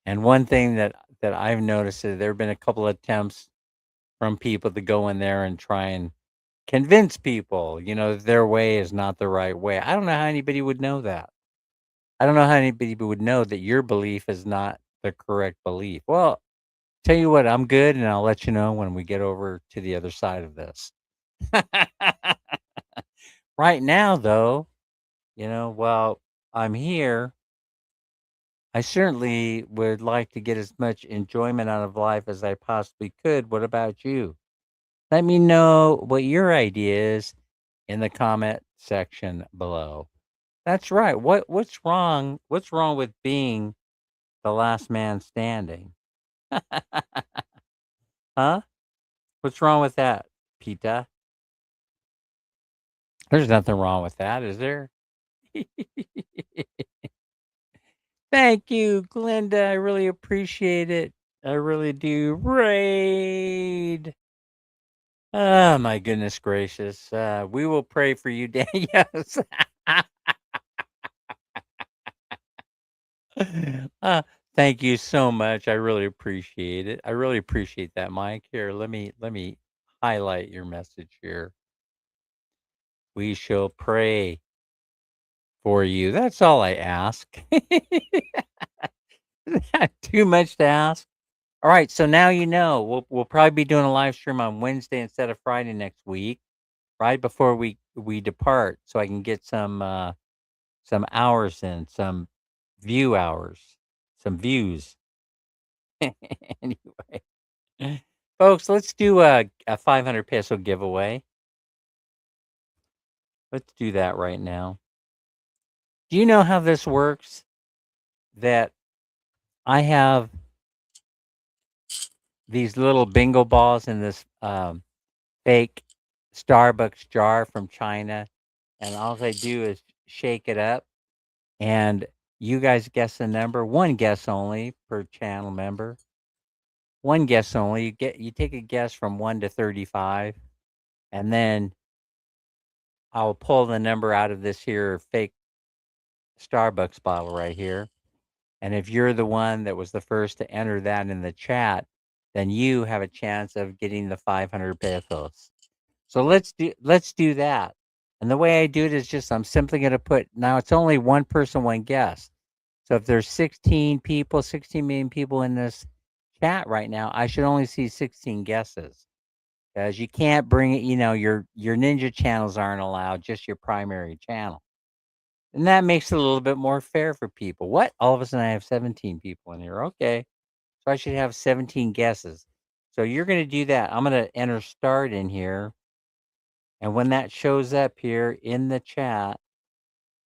S1: And one thing that I've noticed is there have been a couple of attempts from people to go in there and try and convince people, that their way is not the right way. I don't know how anybody would know that. I don't know how anybody would know that your belief is not the correct belief. Well, tell you what, I'm good, and I'll let you know when we get over to the other side of this. Right now, though, while I'm here, I certainly would like to get as much enjoyment out of life as I possibly could. What about you? Let me know what your idea is in the comment section below. That's right. What's wrong? What's wrong with being the last man standing? Huh? What's wrong with that, Pita? There's nothing wrong with that, is there? Thank you, Glinda. I really appreciate it. I really do. Raid. Oh my goodness gracious. We will pray for you, Dan. Yes. uh, thank you so much. I really appreciate it. I really appreciate that, Mike. Here, let me highlight your message here. We shall pray for you. That's all I ask. Is that too much to ask? All right, so now you know. We'll probably be doing a live stream on Wednesday instead of Friday next week, right before we depart, so I can get some hours in, some view hours, some views. Anyway, folks, let's do a 500 peso giveaway. Let's do that right now. Do you know how this works? That I have these little bingo balls in this fake Starbucks jar from China, and all I do is shake it up, and you guys guess the number. One guess only per channel member. One guess only. You take a guess from 1 to 35, and then I'll pull the number out of this here fake Starbucks bottle right here. And if you're the one that was the first to enter that in the chat, then you have a chance of getting the 500 pesos. So let's do that. And the way I do it is just I'm simply going to put now it's only one person, one guess. So if there's 16 people, 16 million people in this chat right now, I should only see 16 guesses. Because you can't bring it, your ninja channels aren't allowed, just your primary channel. And that makes it a little bit more fair for people. What? All of a sudden I have 17 people in here. Okay. So I should have 17 guesses. So you're going to do that. I'm going to enter start in here. And when that shows up here in the chat,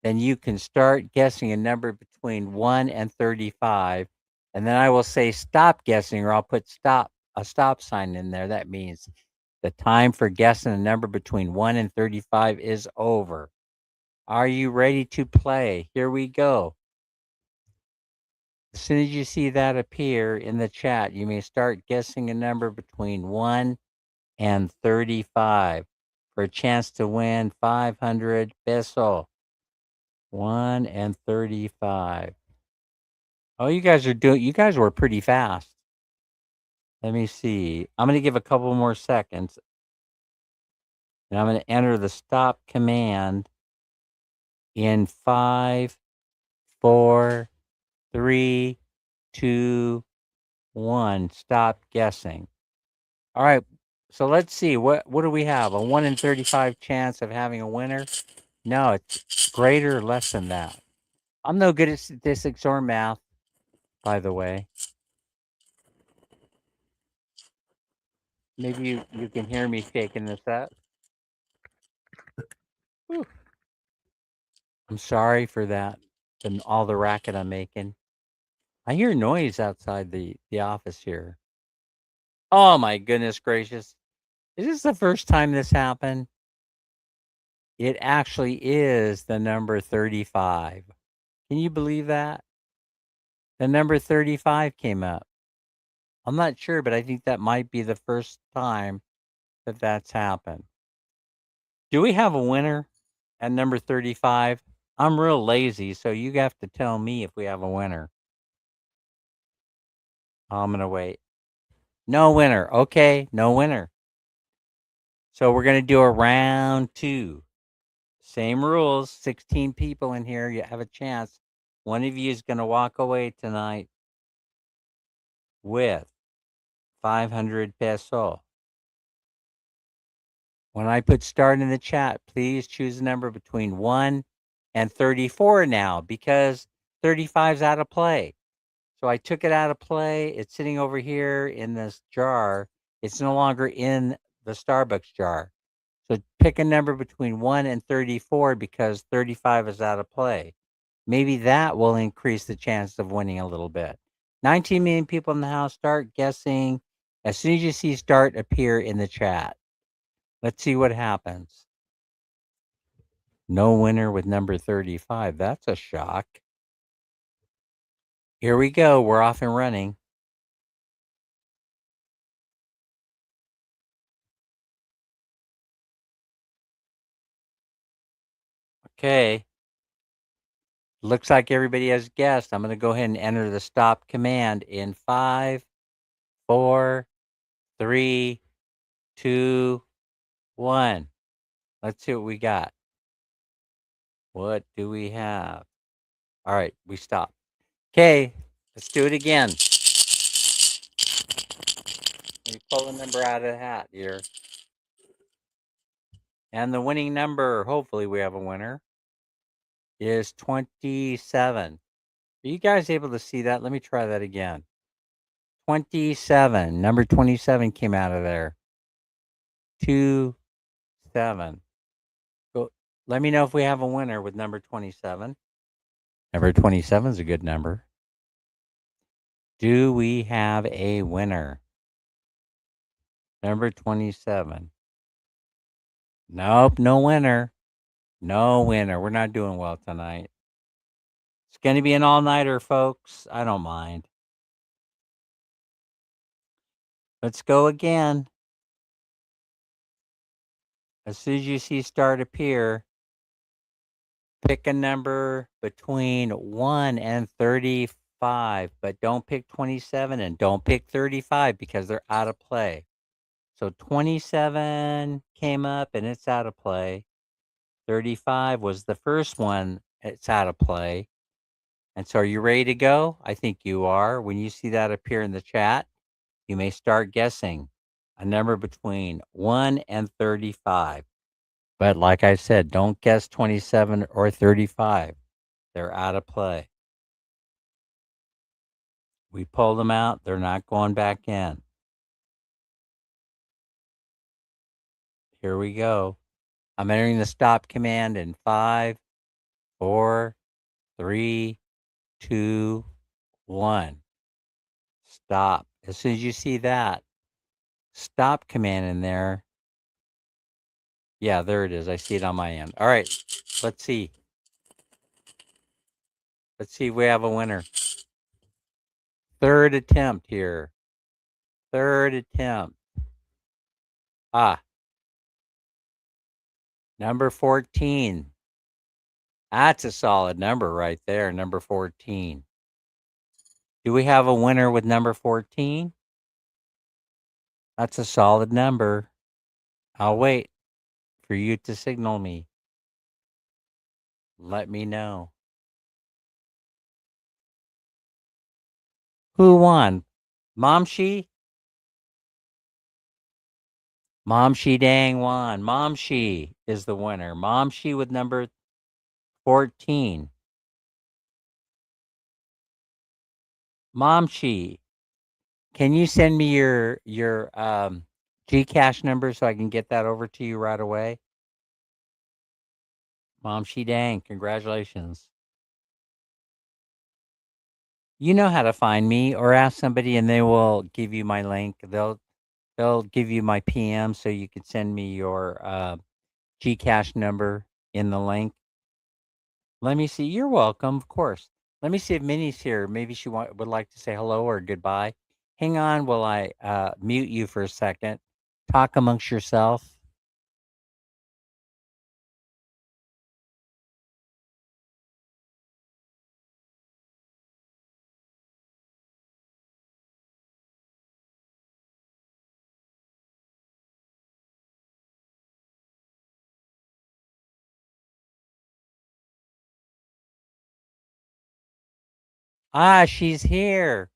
S1: then you can start guessing a number between 1 and 35. And then I will say stop guessing, or I'll put a stop sign in there. That means the time for guessing a number between 1 and 35 is over. Are you ready to play? Here we go. As soon as you see that appear in the chat, you may start guessing a number between 1 and 35 for a chance to win 500 peso. 1 and 35. Oh, you guys were pretty fast. Let me see. I'm going to give a couple more seconds, and I'm going to enter the stop command in 5, 4, 3, 2, 1. Stop guessing. All right. So let's see. What do we have? A 1 in 35 chance of having a winner? No, it's greater or less than that. I'm no good at statistics or math, by the way. Maybe you can hear me shaking this up. Whew. I'm sorry for that and all the racket I'm making. I hear noise outside the office here. Oh my goodness gracious. Is this the first time this happened? It actually is the number 35. Can you believe that? The number 35 came up. I'm not sure, but I think that might be the first time that that's happened. Do we have a winner at number 35? I'm real lazy, so you have to tell me if we have a winner. I'm going to wait. No winner. Okay, no winner. So we're going to do a round 2. Same rules, 16 people in here. You have a chance. One of you is going to walk away tonight with 500 peso. When I put start in the chat, please choose a number between 1 and 34 now, because 35 is out of play. So I took it out of play. It's sitting over here in this jar. It's no longer in the Starbucks jar. So pick a number between 1 and 34 because 35 is out of play. Maybe that will increase the chance of winning a little bit. 19 million people in the house. Start guessing as soon as you see start appear in the chat. Let's see what happens. No winner with number 35. That's a shock. Here we go. We're off and running. Okay. Looks like everybody has guessed. I'm going to go ahead and enter the stop command in 5, 4, 3, 2, 1. Let's see what we got. What do we have? All right, we stop. Okay, let's do it again. Let me pull the number out of the hat here. And the winning number, hopefully we have a winner, is 27. Are you guys able to see that? Let me try that again. 27. Number 27 came out of there. 2, 7. Go. Let me know if we have a winner with number 27. Number 27 is a good number. Do we have a winner? Number 27. Nope, no winner. No winner. We're not doing well tonight. It's going to be an all-nighter, folks. I don't mind. Let's go again. As soon as you see start appear, pick a number between 1 and 35, but don't pick 27 and don't pick 35 because they're out of play. So 27 came up and it's out of play. 35 was the first one. It's out of play. And so are you ready to go? I think you are. When you see that appear in the chat, you may start guessing a number between 1 and 35. But like I said, don't guess 27 or 35. They're out of play. We pulled them out. They're not going back in. Here we go. I'm entering the stop command in 5, 4, 3, 2, 1. Stop. As soon as you see that stop command in there. Yeah, there it is. I see it on my end. All right. Let's see. Let's see if we have a winner. Third attempt here. Third attempt. Number 14. That's a solid number right there, number 14. Do we have a winner with number 14? That's a solid number. I'll wait for you to signal me. Let me know. Who won? Momshi? Momshi dang won. Momshi is the winner. Momshi with number 14. Momshi, can you send me your Gcash number so I can get that over to you right away? Momshi dang, congratulations. You know how to find me, or ask somebody and they will give you my link. They'll give you my PM so you can send me your Gcash number in the link. Let me see. You're welcome, of course. Let me see if Minnie's here. Maybe she would like to say hello or goodbye. Hang on while I mute you for a second. Talk amongst yourself. She's here.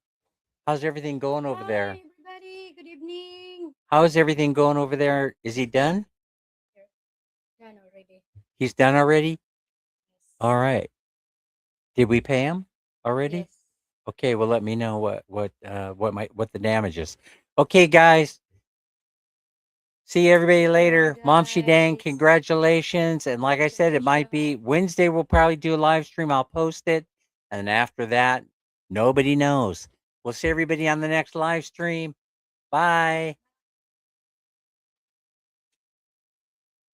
S1: How's everything going over there?
S2: Hi, everybody. Good evening.
S1: How's everything going over there? Is he done?
S2: Done already.
S1: He's done already?
S2: Yes.
S1: All right. Did we pay him already?
S2: Yes.
S1: Okay, well let me know what the damage is. Okay, guys. See everybody later. Mom Shidang,
S2: guys.
S1: congratulations. And like I said, it might be Wednesday. We'll probably do a live stream. I'll post it. And after that, nobody knows. We'll see everybody on the next live stream. Bye.